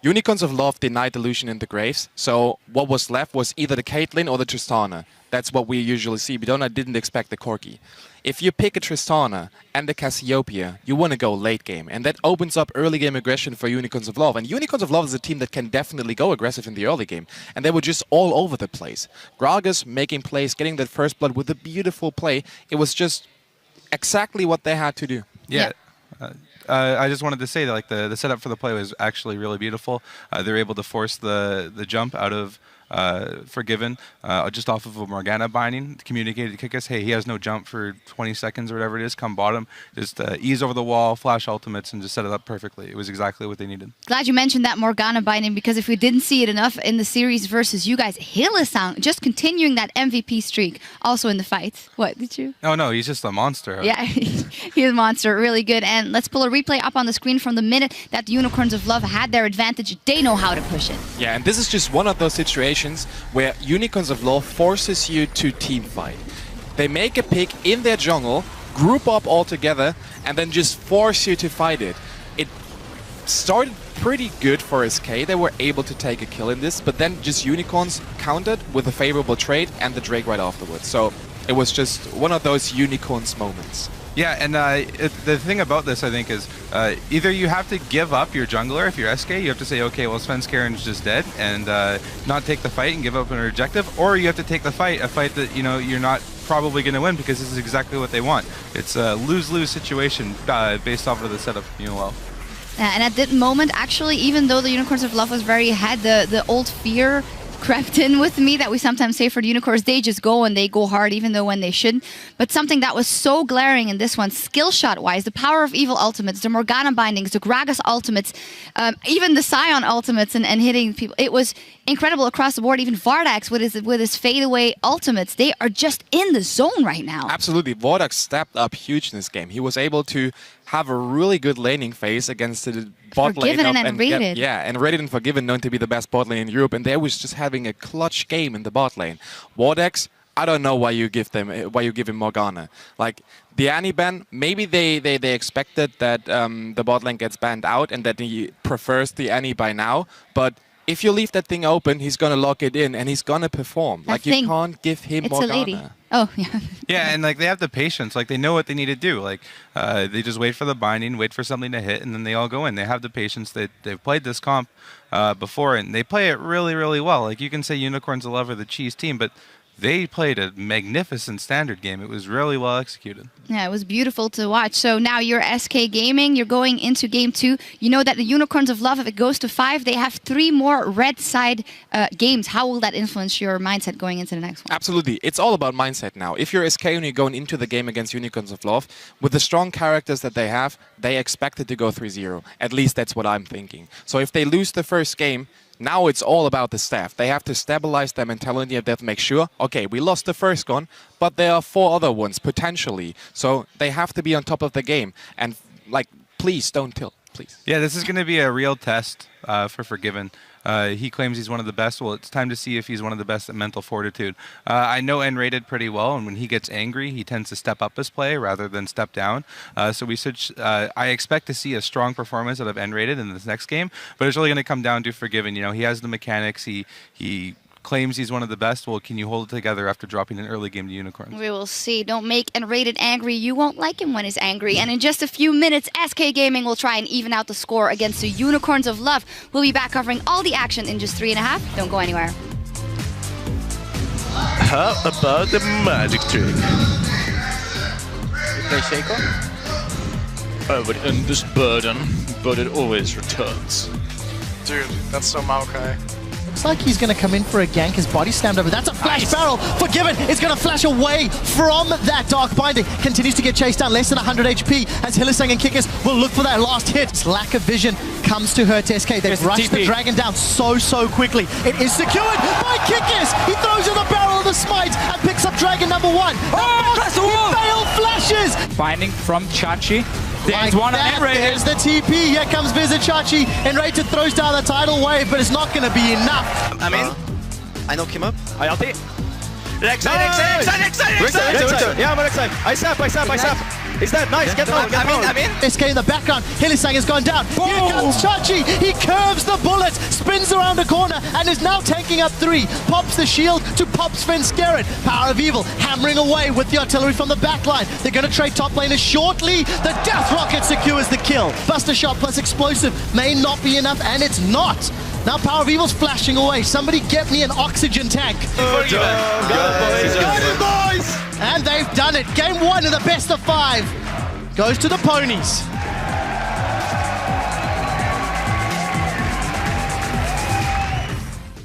Unicorns of Love denied the Lucian and the Graves, so what was left was either the Caitlyn or the Tristana. That's what we usually see, but I didn't expect the Corki. If you pick a Tristana and the Cassiopeia, you want to go late game, and that opens up early game aggression for Unicorns of Love. And Unicorns of Love is a team that can definitely go aggressive in the early game, and they were just all over the place. Gragas making plays, getting that first blood with a beautiful play. It was just exactly what they had to do. Yeah. I just wanted to say that like the setup for the play was actually really beautiful. They're able to force the jump out of Forgiven just off of a Morgana binding, communicated to Kikis, hey, he has no jump for 20 seconds or whatever it is, come bottom, just ease over the wall, flash ultimates, and just set it up perfectly. It was exactly what they needed. Glad you mentioned that Morgana binding, because if we didn't see it enough in the series versus you guys, Hylissang just continuing that MVP streak also in the fight. What, did you? Oh no, he's just a monster. Yeah, he's a monster, really good. And let's pull a replay up on the screen from the minute that the Unicorns of Love had their advantage. They know how to push it. Yeah, and this is just one of those situations where Unicorns of Love forces you to team fight. They make a pick in their jungle, group up all together, and then just force you to fight it. It started pretty good for SK. They were able to take a kill in this, but then just Unicorns countered with a favorable trade and the Drake right afterwards. So it was just one of those Unicorns moments. Yeah, and the thing about this, I think, is either you have to give up your jungler if you're SK, you have to say, okay, well, Svenskaren's just dead, and not take the fight and give up an objective, or you have to take the fight, a fight that, you know, you're not probably going to win because this is exactly what they want. It's a lose-lose situation based off of the setup from UL. And at that moment, actually, even though the Unicorns of Love was very ahead, the old fear crept in with me that we sometimes say for the Unicorns, they just go and they go hard even though when they shouldn't. But something that was so glaring in this one, skill shot wise, the Power of Evil ultimates, the Morgana bindings, the Gragas ultimates, even the Sion ultimates and hitting people, it was incredible across the board. Even Vardax with his fadeaway ultimates, they are just in the zone right now. Absolutely, Vardax stepped up huge in this game. He was able to have a really good laning phase against the bot lane. Forgiven and Rated. Yeah, and Rated and Forgiven known to be the best bot lane in Europe, and they was just having a clutch game in the bot lane. Vardax, I don't know why you give him Morgana. Like the Annie ban, maybe they expected that the bot lane gets banned out and that he prefers the Annie by now, but if you leave that thing open, he's gonna lock it in and he's gonna perform. Like you can't give him Morgana. A lady. Oh, yeah. Yeah, and like they have the patience, like they know what they need to do. Like they just wait for the binding, wait for something to hit, and then they all go in. They have the patience. They've played this comp before, and they play it really, really well. Like you can say Unicorns of Love are the cheese team, but they played a magnificent standard game. It was really well executed. Yeah, it was beautiful to watch. So now you're SK Gaming. You're going into Game 2. You know that the Unicorns of Love, if it goes to 5, they have 3 more red side games. How will that influence your mindset going into the next one? Absolutely. It's all about mindset now. If you're SK and you're going into the game against Unicorns of Love, with the strong characters that they have, they expect it to go 3-0. At least that's what I'm thinking. So if they lose the first game, now it's all about the staff. They have to stabilize their mentality and they have to make sure, okay, we lost the first one, but there are 4 other ones, potentially. So they have to be on top of the game. And, like, please don't tilt, please. Yeah, this is going to be a real test for Forgiven. He claims he's one of the best. Well, it's time to see if he's one of the best at mental fortitude. I know N-rated pretty well, and when he gets angry, he tends to step up his play rather than step down. So I expect to see a strong performance out of N-rated in this next game, but it's really going to come down to Forgiven. You know, he has the mechanics. He claims he's one of the best. Well, can you hold it together after dropping an early game to Unicorns? We will see. Don't make N-rated angry. You won't like him when he's angry. And in just a few minutes, SK Gaming will try and even out the score against the Unicorns of Love. We'll be back covering all the action in just 3.5. Don't go anywhere. How about the magic trick? Play Shaco? I would end this burden, but it always returns. Dude, that's so Maokai. Looks like he's going to come in for a gank. His body slammed over. That's a flash barrel. Forgiven is going to flash away from that Dark Binding. Continues to get chased down. Less than 100 HP as Hylissang and Kikis will look for that last hit. This lack of vision comes to hurt SK. They've rushed the dragon down so quickly. It is secured by Kikis. He throws in the barrel of the smite and picks up dragon number 1. Oh, he failed flashes. Binding from Chachi. There's one on N-rated. There's the TP. Here comes Vizichachi. N-rated throws down the tidal wave, but it's not going to be enough. I'm in. I knock him up. I ulti. Rek'Sai. Yeah, I'm on Rek'Sai. I sap. He's dead. Nice. Get low. I'm in. SK in the background. Hillisang has gone down. Here comes Chachi. He curves the bullet, spins around a corner, and is now taking up 3. Pops the shield to pop Svenskeren. Power of Evil hammering away with the artillery from the backline. They're going to trade top laners shortly. The Death Rocket secures the kill. Buster Shot plus Explosive may not be enough, and it's not. Now Power of Evil's flashing away. Somebody get me an oxygen tank. Got it, boys! And they've done it. Game 1 of the best of 5 goes to the Ponies.